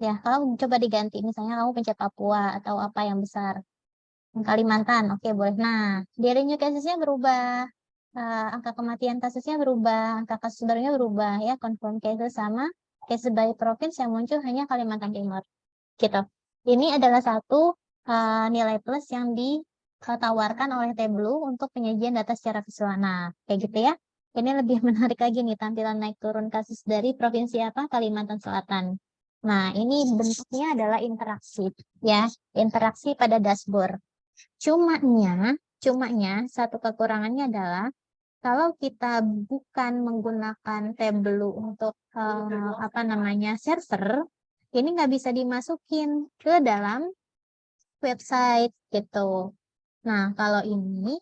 Ya, kalau coba diganti, misalnya kamu pencet Papua atau apa yang besar. Kalimantan, oke boleh. Nah, daily new casesnya berubah. Angka kematian kasusnya berubah, angka kasus barunya berubah ya, confirm cases sama case by province yang muncul hanya Kalimantan Timur. Gitu. Ini adalah satu nilai plus yang ditawarkan oleh Tableau untuk penyajian data secara visual. Nah, kayak gitu ya. Ini lebih menarik lagi nih tampilan naik turun kasus dari provinsi apa? Kalimantan Selatan. Nah, ini bentuknya adalah interaksi ya, interaksi pada dashboard. Cumanya satu kekurangannya adalah kalau kita bukan menggunakan Tableau untuk server, ini nggak bisa dimasukin ke dalam website gitu. Nah, kalau ini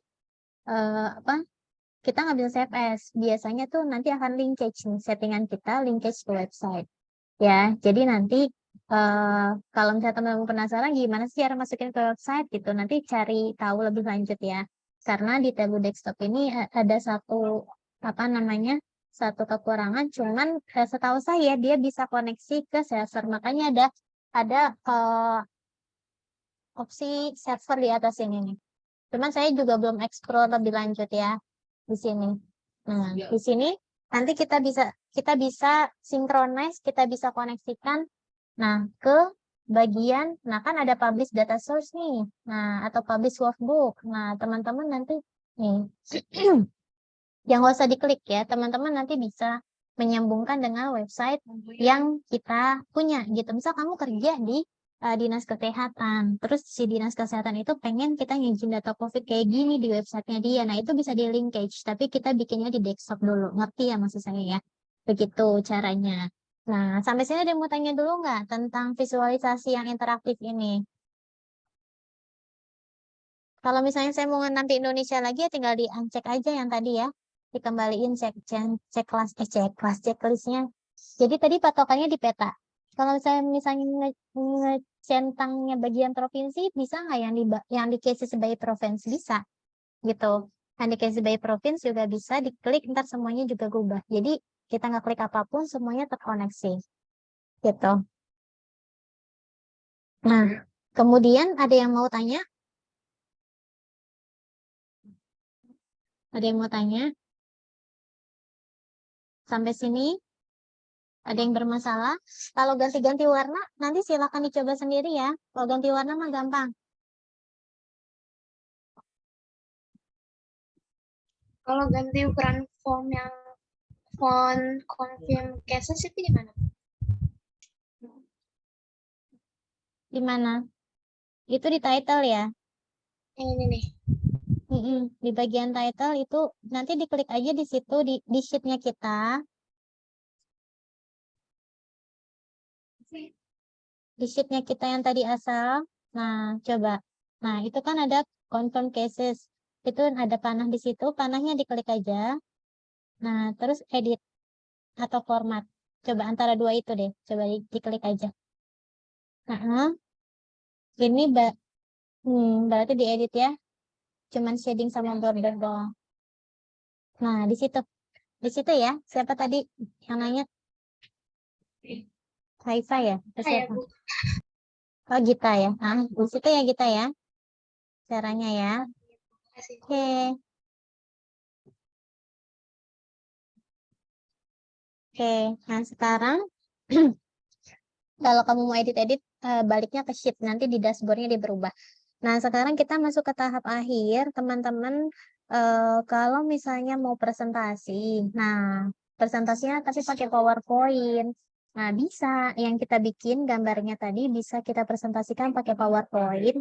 kita nggak bisa save as. Biasanya tuh nanti akan linkage nih, settingan kita linkage ke website. Ya, jadi nanti kalau misalnya teman-teman penasaran gimana sih cara masukin ke website gitu, nanti cari tahu lebih lanjut ya. Karena di Tableau Desktop ini ada satu satu kekurangan, cuman setahu saya dia bisa koneksi ke server, makanya ada opsi server di atas ini nih. Cuman saya juga belum explore lebih lanjut ya di sini. Nah, di sini nanti kita bisa synchronize, kita bisa koneksikan ke bagian, kan ada publish data source nih, atau publish workbook. Nah, teman-teman nanti nih, yang nggak usah diklik ya, teman-teman nanti bisa menyambungkan dengan website yang kita punya gitu. Misal kamu kerja di dinas kesehatan. Terus si dinas kesehatan itu pengen kita ngizin data COVID kayak gini di websitenya dia. Nah, itu bisa di linkage, tapi kita bikinnya di desktop dulu. Ngerti ya maksud saya ya? Begitu caranya. Nah, sampai sini ada yang mau tanya dulu nggak tentang visualisasi yang interaktif ini? Kalau misalnya saya mau nanti Indonesia lagi, ya tinggal di uncek aja yang tadi ya. Dikembaliin checklistnya. Jadi tadi patokannya di peta. Kalau saya misalnya ngecentangnya bagian provinsi, bisa nggak yang di case by province? Bisa, gitu. Yang di case by province juga bisa diklik, ntar semuanya juga berubah. Jadi kita nggak klik apapun, semuanya terkoneksi, gitu. Nah, kemudian ada yang mau tanya? Ada yang mau tanya? Sampai sini? Ada yang bermasalah? Kalau ganti-ganti warna, nanti silakan dicoba sendiri ya. Kalau ganti warna mah gampang. Kalau ganti ukuran font confirm cases itu gimana? Di mana? Itu di title ya. Yang ini nih. Di bagian title itu nanti diklik aja di situ di sheet-nya kita. Di sheet-nya kita yang tadi asal. Nah, coba. Nah, itu kan ada confirm cases. Itu ada panah di situ. Panahnya diklik aja. Nah, terus edit atau format. Coba antara dua itu deh. Coba diklik aja. Nah, ini berarti diedit ya. Cuman shading sama border doang. Nah, di situ. Di situ ya. Siapa tadi yang nanya? Haifa ya? Terus Saya, siapa? Bu. Oh, Gita ya. Nah, di situ ya Gita ya. Caranya ya. Oke. Oke, nah sekarang kalau kamu mau edit-edit, baliknya ke sheet, nanti di dashboardnya dia berubah. Nah, sekarang kita masuk ke tahap akhir, teman-teman. Kalau misalnya mau presentasi, nah presentasinya tapi pakai PowerPoint. Nah, bisa yang kita bikin gambarnya tadi bisa kita presentasikan pakai PowerPoint,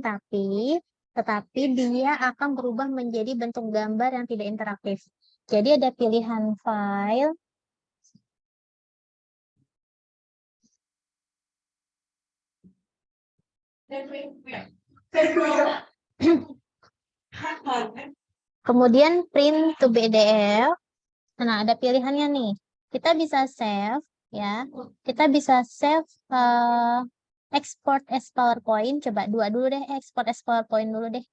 tetapi dia akan berubah menjadi bentuk gambar yang tidak interaktif. Jadi ada pilihan file. Kemudian print to PDF. Nah, ada pilihannya nih. Kita bisa save ya. Kita bisa save export as PowerPoint. Coba dua dulu deh, export as PowerPoint dulu deh.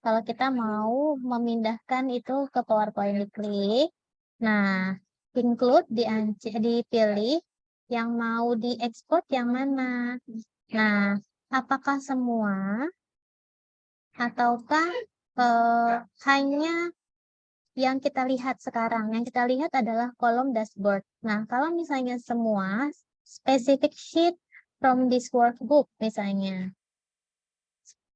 Kalau kita mau memindahkan itu ke PowerPoint, diklik. Nah, include dipilih yang mau diekspor yang mana. Nah, apakah semua ataukah hanya yang kita lihat sekarang? Yang kita lihat adalah kolom dashboard. Nah, kalau misalnya semua specific sheet from this workbook misalnya.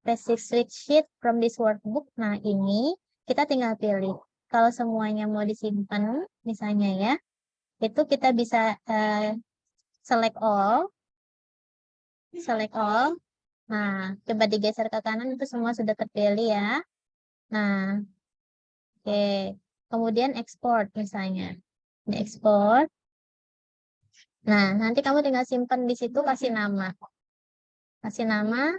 Specific sheet from this workbook. Nah, ini kita tinggal pilih. Kalau semuanya mau disimpan misalnya ya, itu kita bisa select all. Select all. Nah, coba digeser ke kanan, itu semua sudah terpilih ya. Nah, oke. Kemudian export misalnya. Di-export. Nah, nanti kamu tinggal simpan di situ, kasih nama. Kasih nama.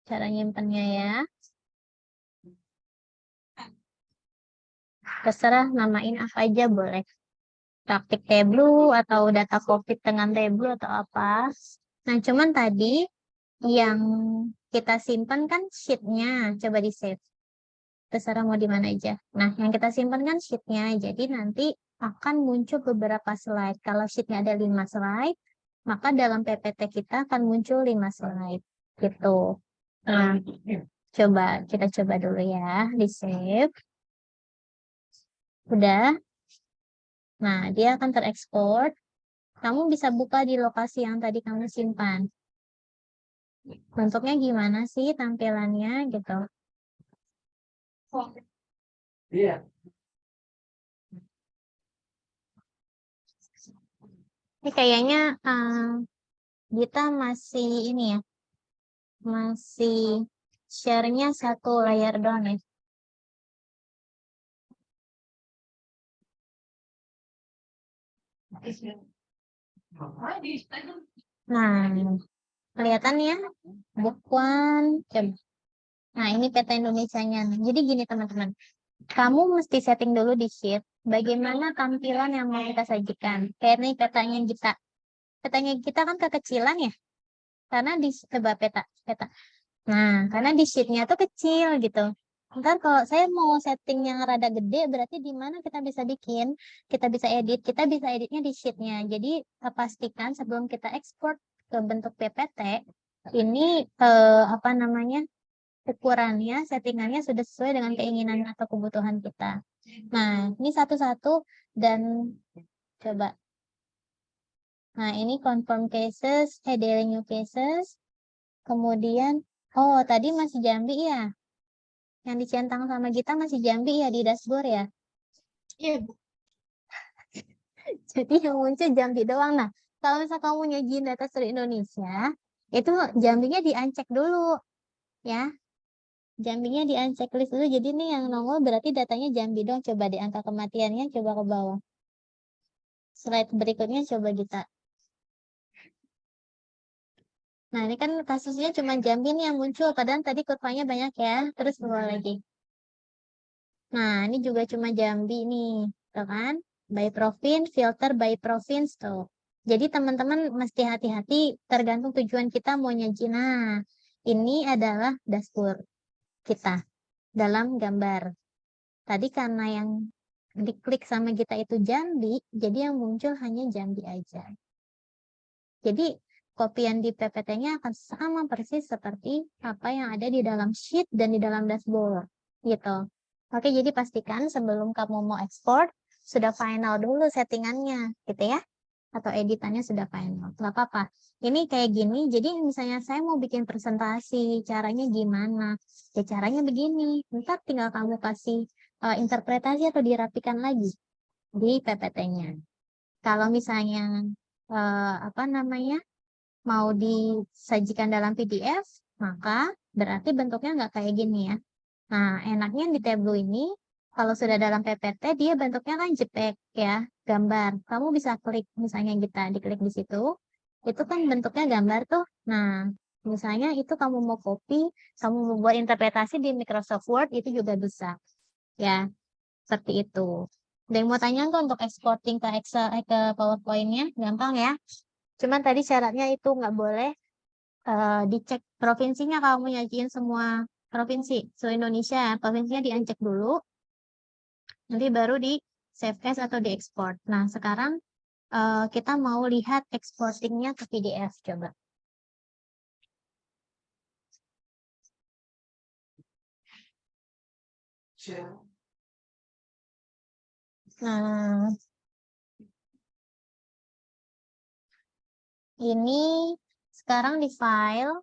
Cara nyimpannya ya. Terserah namain apa aja boleh. Praktik Tableau atau data COVID dengan Tableau atau apa. Nah, cuman tadi yang kita simpan kan sheet-nya. Coba di save. Terserah mau di mana aja. Nah, yang kita simpan kan sheet-nya. Jadi nanti akan muncul beberapa slide. Kalau sheet-nya ada 5 slide, maka dalam PPT kita akan muncul 5 slide. Gitu. Nah, kita coba dulu ya. Di save. Udah. Nah, dia akan terekspor. Kamu bisa buka di lokasi yang tadi kamu simpan. Bentuknya gimana sih tampilannya gitu. Iya. Ini kayaknya Kita masih ini ya, masih share-nya satu layar doang ya. Nah, kelihatan ya, bukuan. Coba. Nah, ini peta Indonesianya. Jadi gini teman-teman, kamu mesti setting dulu di sheet bagaimana tampilan yang mau kita sajikan. Kayak nih petanya kita. Petanya kita kan kekecilan ya, karena di coba peta. Nah, karena di sheet-nya tuh kecil gitu. Ntar kalau saya mau setting yang rada gede, berarti di mana kita bisa bikin, kita bisa editnya di sheet-nya. Jadi pastikan sebelum kita ekspor ke bentuk PPT, ini apa namanya, ukurannya, settingannya sudah sesuai dengan keinginan atau kebutuhan kita. Nah, ini satu-satu dan coba. Nah, ini confirm cases, daily new cases, kemudian, oh tadi masih Jambi ya? Yang dicentang sama kita masih Jambi ya di dashboard ya? Iya, Bu. Jadi yang muncul Jambi doang. Nah, kalau misalnya kamu nyajiin data seluruh Indonesia, itu Jambinya di-uncheck dulu ya. Jambinya di-uncheck list dulu. Jadi nih yang nongol berarti datanya Jambi doang. Coba di angka kematiannya coba ke bawah. Slide berikutnya coba kita. Nah, ini kan kasusnya cuma Jambi nih yang muncul. Padahal tadi kurvanya banyak ya. Terus ke bawah lagi. Nah, ini juga cuma Jambi nih. Tuh kan? By province, filter by province tuh. Jadi teman-teman mesti hati-hati tergantung tujuan kita mau nyaji. Nah, ini adalah dashboard kita dalam gambar. Tadi karena yang diklik sama kita itu Jambi, jadi yang muncul hanya Jambi aja. Jadi kopian di PPT-nya akan sama persis seperti apa yang ada di dalam sheet dan di dalam dashboard gitu. Oke, jadi pastikan sebelum kamu mau ekspor sudah final dulu settingannya gitu ya. Atau editannya sudah final. Gak apa-apa. Ini kayak gini, jadi misalnya saya mau bikin presentasi, caranya gimana? Ya caranya begini. Ntar tinggal kamu kasih interpretasi atau dirapikan lagi di PPT-nya. Kalau misalnya apa namanya, mau disajikan dalam PDF, maka berarti bentuknya nggak kayak gini ya. Nah, enaknya di Tableau ini, kalau sudah dalam PPT, dia bentuknya kan JPEG ya, gambar. Kamu bisa klik, misalnya kita diklik di situ, itu kan bentuknya gambar tuh. Nah, misalnya itu kamu mau copy, kamu mau buat interpretasi di Microsoft Word, itu juga bisa. Ya, seperti itu. Dan mau tanya nggak untuk exporting ke Excel, ke PowerPoint-nya? Gampang ya. Cuman tadi syaratnya itu nggak boleh dicek provinsinya, kalau mau nyajiin semua provinsi se-Indonesia, provinsinya diancek dulu, nanti baru di save as atau diekspor. Nah, sekarang kita mau lihat exportingnya ke PDF, coba. Nah, ini sekarang di file,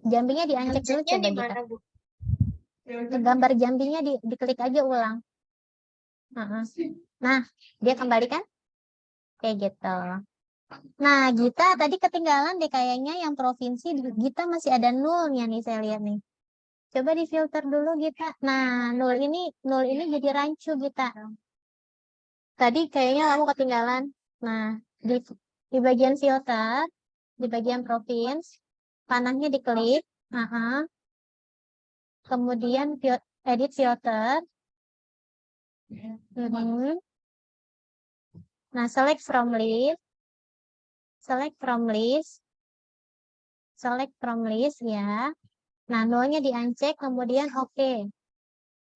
jambinya diancek dulu, Unchecknya coba di kita. mana, Bu? Gambar jambinya diklik aja ulang. Nah, dia kembalikan kayak gitu. Nah, Gita tadi ketinggalan deh kayaknya yang provinsi. Gita masih ada nulnya nih, saya lihat nih. Coba difilter dulu Gita. Nah, nul ini jadi rancu Gita. Tadi kayaknya kamu ketinggalan. Nah, di bagian filter, di bagian provinsi, panahnya diklik. Kemudian edit filter. Nah, select from list. Select from list ya. Nah, nolnya di-uncheck, kemudian oke.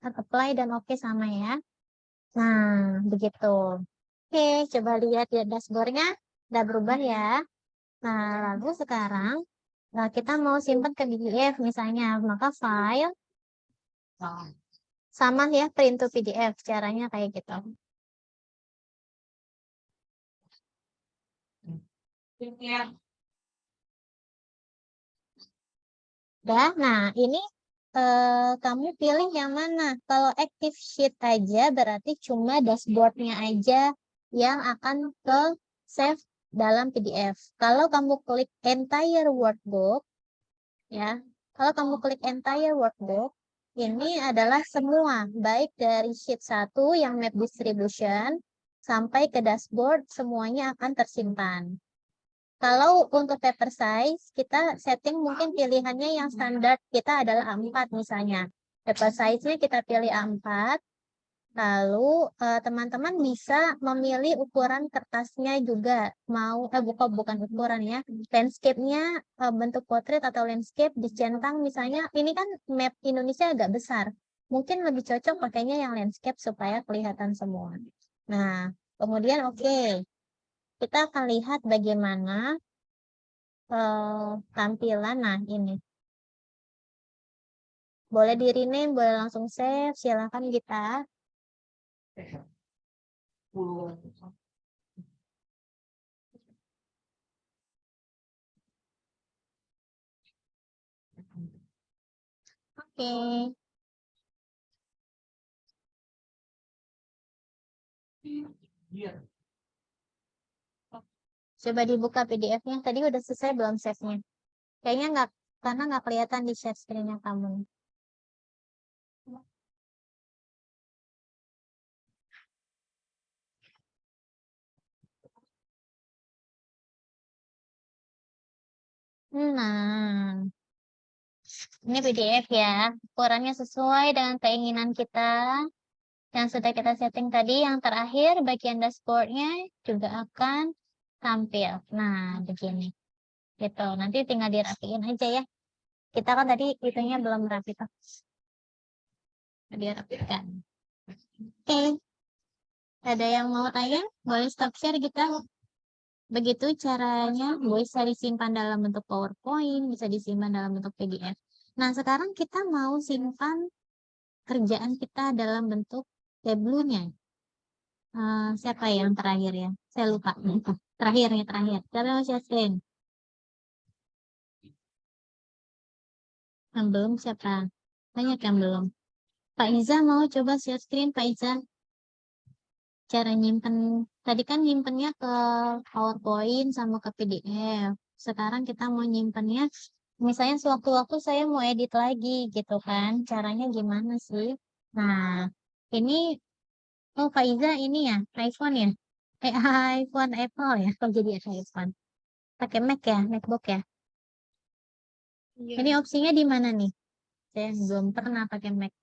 Apply dan oke sama ya. Nah, begitu. Oke, coba lihat ya dashboard-nya. Udah berubah ya. Nah, lalu sekarang kita mau simpan ke PDF misalnya. Maka file. Sama ya, print to PDF. Caranya kayak gitu. Nah ini kamu pilih yang mana? Kalau active sheet aja berarti cuma dashboardnya aja yang akan ke save dalam PDF. Kalau kamu klik entire workbook, ya, kalau kamu klik entire workbook, ini adalah semua, baik dari sheet 1 yang map distribution, sampai ke dashboard, semuanya akan tersimpan. Kalau untuk paper size, kita setting mungkin pilihannya yang standar kita adalah A4 misalnya. Paper size-nya kita pilih A4, lalu teman-teman bisa memilih ukuran kertasnya juga. Bukan ukuran ya, landscape-nya bentuk portrait atau landscape dicentang misalnya, ini kan map Indonesia agak besar. Mungkin lebih cocok pakainya yang landscape supaya kelihatan semua. Nah, kemudian oke. Kita akan lihat bagaimana tampilan. Nah, ini. Boleh di rename, boleh langsung save, silakan kita. Oke. Coba dibuka PDF-nya. Tadi udah selesai belum save-nya? Kayaknya nggak, karena nggak kelihatan di share screen-nya kamu. Nah, ini PDF ya. Ukurannya sesuai dengan keinginan kita. Yang sudah kita setting tadi, yang terakhir bagian dashboard-nya juga akan tampil. Nah, begini. Gitu. Nanti tinggal dirapiin aja ya. Kita kan tadi itunya belum rapi tuh. Dirapikan. Oke. Ada yang mau tanya? Boleh stop share kita. Begitu caranya, bisa disimpan dalam bentuk PowerPoint, bisa disimpan dalam bentuk PDF. Nah, sekarang kita mau simpan kerjaan kita dalam bentuk tableau-nya. Siapa yang terakhir ya? Saya lupa. Terakhir. Siapa yang mau share screen? Yang belum siapa? Banyak yang belum. Pak Iza mau coba share screen, Pak Iza? Cara nyimpen, tadi kan nyimpennya ke PowerPoint sama ke PDF. Sekarang kita mau nyimpennya, misalnya sewaktu-waktu saya mau edit lagi gitu kan. Caranya gimana sih? Nah, ini, oh Pak Iza ini ya, iPhone ya? iPhone Apple ya? Kok jadi iPhone? Pakai Mac ya, MacBook ya? Ini opsinya di mana nih? Saya belum pernah pakai Mac.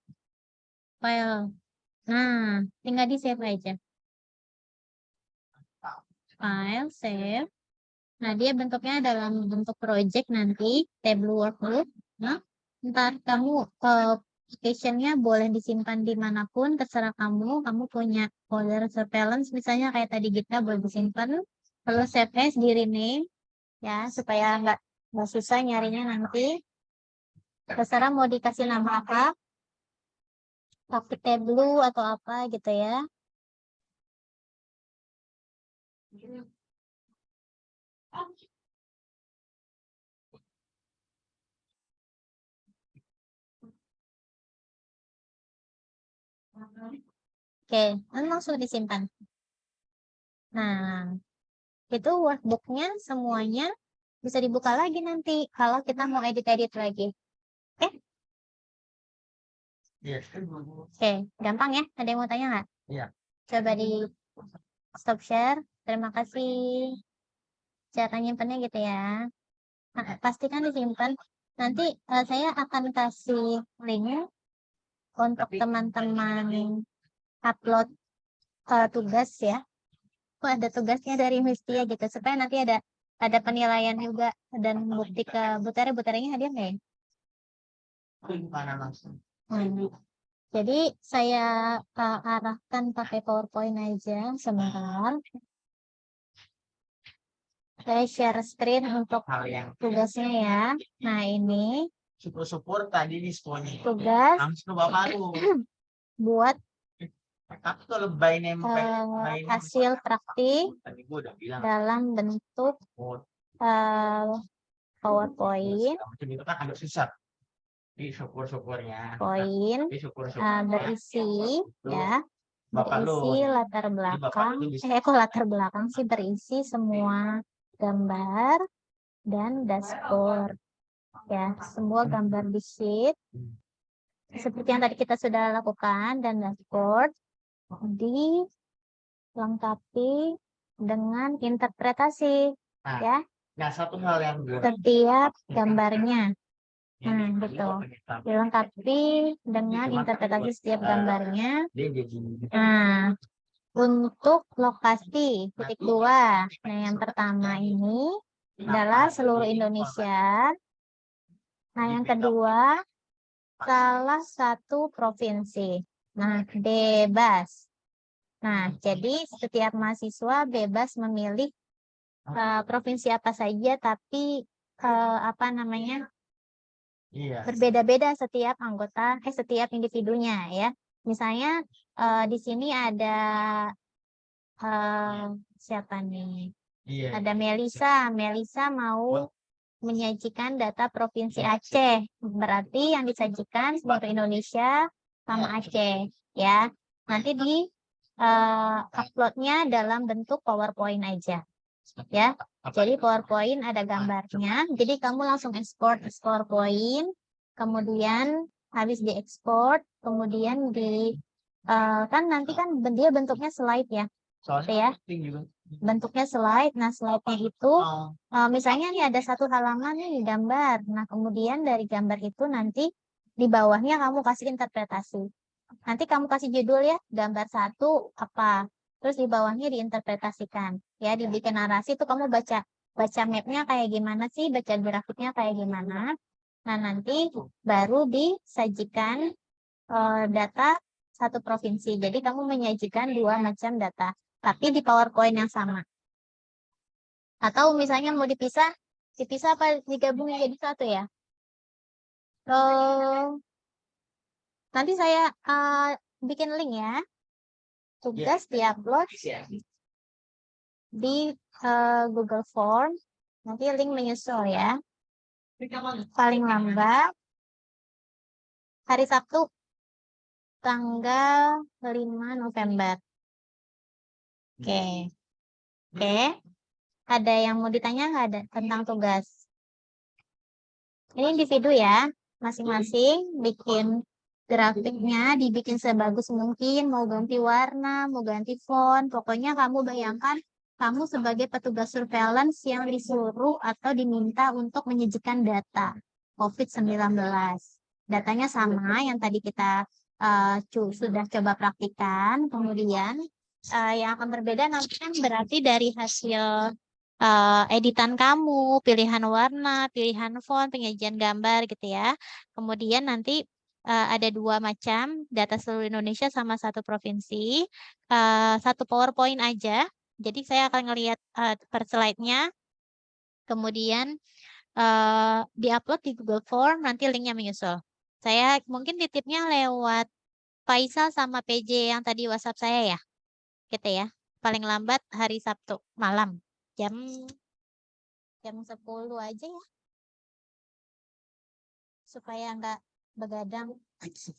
File. Nah, tinggal di save aja. File, save. Nah, dia bentuknya dalam bentuk project nanti, table workbook. Nah, ntar kamu application-nya boleh disimpan dimanapun, terserah kamu. Kamu punya folder surveillance, misalnya kayak tadi kita boleh disimpan. Lalu save as, di rename, ya, supaya nggak susah nyarinya nanti. Terserah mau dikasih nama apa, tapi tableau atau apa gitu ya. Oke, langsung disimpan. Nah, itu workbook-nya semuanya bisa dibuka lagi nanti kalau kita mau edit-edit lagi. Oke? Oke, gampang ya? Ada yang mau tanya nggak? Iya. Coba di stop share. Terima kasih. Cara nyimpannya gitu ya. Nah, pastikan disimpan. Nanti saya akan kasih link untuk teman-teman upload tugas ya. Ada tugasnya dari Mistia gitu supaya nanti ada penilaian juga dan bukti ke Butare-Butarenya hadir nggak ya? Jadi saya arahkan pakai PowerPoint aja sebentar. Saya share screen untuk tugasnya ya. Nah, ini Syukur-syukur tadi diskonnya. tugas Langsung bapak tuh. buat Tapi kalau by name hasil praktik tadi gua udah bilang. dalam bentuk PowerPoint. Macam itu kan agak susah. Tapi syukur-syukurnya. Poin Tapi syukur-syukur. berisi ya Bapak lu. berisi latar Jadi bapak belakang, lu bisa. kok latar belakang sih, berisi semua gambar dan dashboard. Ya, semua gambar di sheet seperti yang tadi kita sudah lakukan, dan dashboard dilengkapi dengan interpretasi Nah, ya nah satu hal yang gue setiap gambarnya. Betul. Dilengkapi dengan interpretasi setiap gambarnya. dia jadi Nah, untuk lokasi titik 2. Nah, yang pertama ini adalah seluruh Indonesia. Nah, yang kedua salah satu provinsi. Nah, bebas. Nah, jadi setiap mahasiswa bebas memilih provinsi apa saja, tapi iya. berbeda-beda setiap anggota, setiap individunya ya. Misalnya di sini ada siapa nih? Iya. Ada Melisa. Melisa mau menyajikan data provinsi Aceh. Berarti yang disajikan seluruh Indonesia sama Aceh ya. Nanti di uploadnya dalam bentuk PowerPoint aja ya. Jadi PowerPoint ada gambarnya. Jadi kamu langsung ekspor PowerPoint, kemudian habis diekspor, kemudian kan nanti kan dia bentuknya slide ya. Ya. Bentuknya slide. Nah, slide-nya itu misalnya nih ada satu halaman nih gambar. Nah, kemudian dari gambar itu nanti di bawahnya kamu kasih interpretasi. Nanti kamu kasih judul ya, gambar 1 apa. Terus di bawahnya diinterpretasikan. Ya, dibikin narasi itu kamu baca mapnya kayak gimana sih, baca grafiknya kayak gimana. Nah, nanti baru disajikan data satu provinsi. Jadi kamu menyajikan 2 macam data, tapi di PowerPoint yang sama. Atau misalnya mau dipisah apa digabungin jadi satu ya? Nanti saya bikin link ya. Tugas diupload di Google Form. Nanti link menyusul ya. Paling lambat hari Sabtu tanggal 5 November. Oke. Ada yang mau ditanya nggak ada tentang tugas? Ini individu ya. Masing-masing bikin grafiknya, dibikin sebagus mungkin, mau ganti warna, mau ganti font. Pokoknya kamu bayangkan kamu sebagai petugas surveillance yang disuruh atau diminta untuk menyajikan data COVID-19. Datanya sama yang tadi kita sudah coba praktikan. Kemudian yang akan berbeda nanti kan berarti dari hasil editan kamu, pilihan warna, pilihan font, penyajian gambar gitu ya. Kemudian nanti ada 2 macam, data seluruh Indonesia sama satu provinsi. Satu PowerPoint aja. Jadi saya akan ngelihat per slide-nya. Kemudian diupload di Google Form, nanti linknya menyusul. Saya mungkin titipnya lewat Faisal sama PJ yang tadi WhatsApp saya ya. Gitu ya. Paling lambat hari Sabtu malam. Jam 10 aja ya. Supaya nggak begadang. Sip.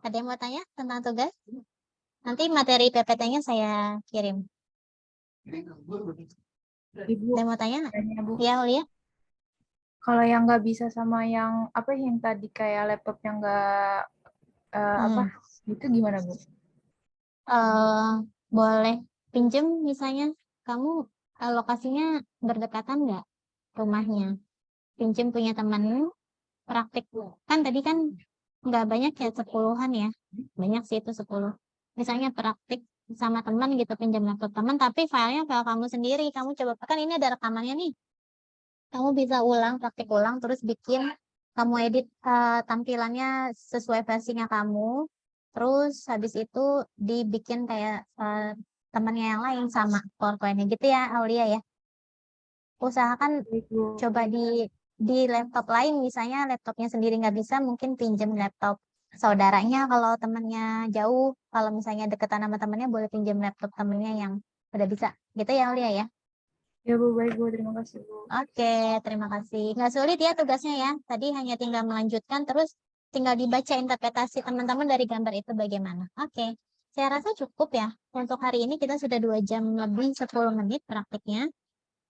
Ada yang mau tanya tentang tugas? Nanti materi PPT-nya saya kirim. Ibu, Ada yang mau tanya nggak? tanya, Bu. Ya, Ulia. Kalau yang nggak bisa sama yang yang tadi kayak laptop yang nggak itu gimana, Bu? Boleh pinjem misalnya kamu lokasinya berdekatan nggak rumahnya? Pinjem punya teman praktik. Kan tadi kan nggak banyak ya, 10-an ya. Banyak sih itu 10. Misalnya praktik sama teman gitu, pinjam laptop teman, tapi filenya file kamu sendiri. Kamu coba, kan ini ada rekamannya nih. Kamu bisa praktik ulang, terus bikin, kamu edit tampilannya sesuai versinya kamu. Terus habis itu dibikin kayak temannya yang lain sama PowerPoint-nya gitu ya, Aulia ya. Usahakan coba di laptop lain, misalnya laptopnya sendiri nggak bisa, mungkin pinjam laptop saudaranya kalau temennya jauh. Kalau misalnya deketan sama temennya, boleh pinjam laptop temennya yang udah bisa. Gitu ya, Aulia ya. Ya, Bu, baik, Bu. Terima kasih, Bu. Oke, terima kasih. Nggak sulit ya tugasnya ya. Tadi hanya tinggal melanjutkan, terus tinggal dibaca interpretasi teman-teman dari gambar itu bagaimana. Oke, saya rasa cukup ya. Untuk hari ini kita sudah 2 jam lebih 10 menit praktiknya.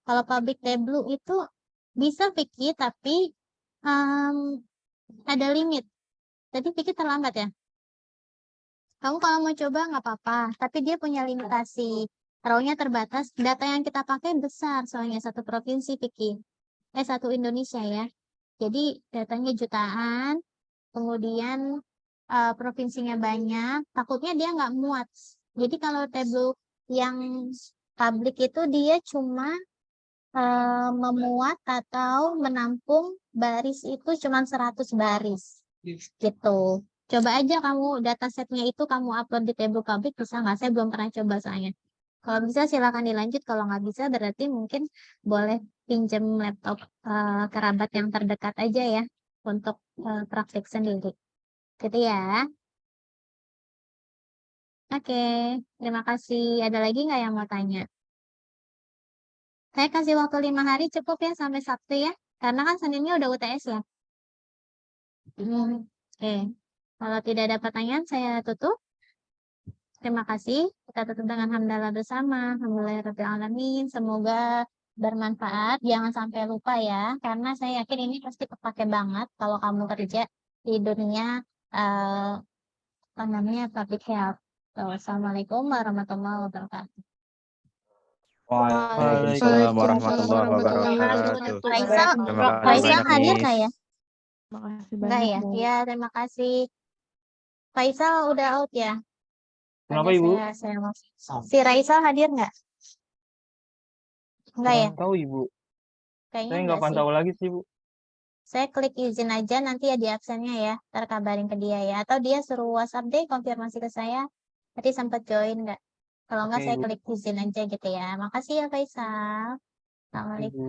Kalau public debut itu bisa Vicky, tapi ada limit. Jadi Vicky terlambat ya. Kamu kalau mau coba nggak apa-apa, tapi dia punya limitasi. Row-nya terbatas, data yang kita pakai besar, soalnya satu provinsi Vicky. Satu Indonesia ya. Jadi datanya jutaan, kemudian provinsinya banyak, takutnya dia nggak muat. Jadi kalau tabel yang publik itu dia cuma memuat atau menampung baris itu cuma 100 baris. Gitu. Coba aja kamu datasetnya itu kamu upload di table public, bisa nggak? Saya belum pernah coba soalnya. Kalau bisa silakan dilanjut, kalau nggak bisa berarti mungkin boleh pinjam laptop kerabat yang terdekat aja ya untuk praktik sendiri. Gitu ya. Oke, terima kasih. Ada lagi nggak yang mau tanya? Saya kasih waktu 5 hari cukup ya sampai Sabtu ya. Karena kan Seninnya udah UTS ya. Oke. Kalau tidak ada pertanyaan saya tutup. Terima kasih. Kita tutup dengan hamdalah bersama. Alhamdulillahirabbil alamin. Semoga bermanfaat. Jangan sampai lupa ya. Karena saya yakin ini pasti kepake banget kalau kamu kerja di dunia public health. Assalamualaikum warahmatullahi wabarakatuh. Waalaikumsalam warahmatullahi wabarakatuh. Raisa, Terima kasih Raisa banyak, hadir Miss. nggak ya? Makasih Enggak banyak, ya? Bu. Ya, terima kasih. Faisal udah out ya? Kenapa, Ada Ibu? saya si Raisa hadir nggak? Enggak ya? Kurang tahu, Ibu. Kayaknya Saya nggak enggak sih. pantau lagi sih, Bu. Saya klik izin aja nanti ya di absennya ya. Ntar kabarin ke dia ya. Atau dia suruh WhatsApp deh konfirmasi ke saya. Tadi sempat join nggak? Kalau nggak Oke, saya Ibu. klik izin aja gitu ya. Makasih ya Faisal. Assalamualaikum. Ibu.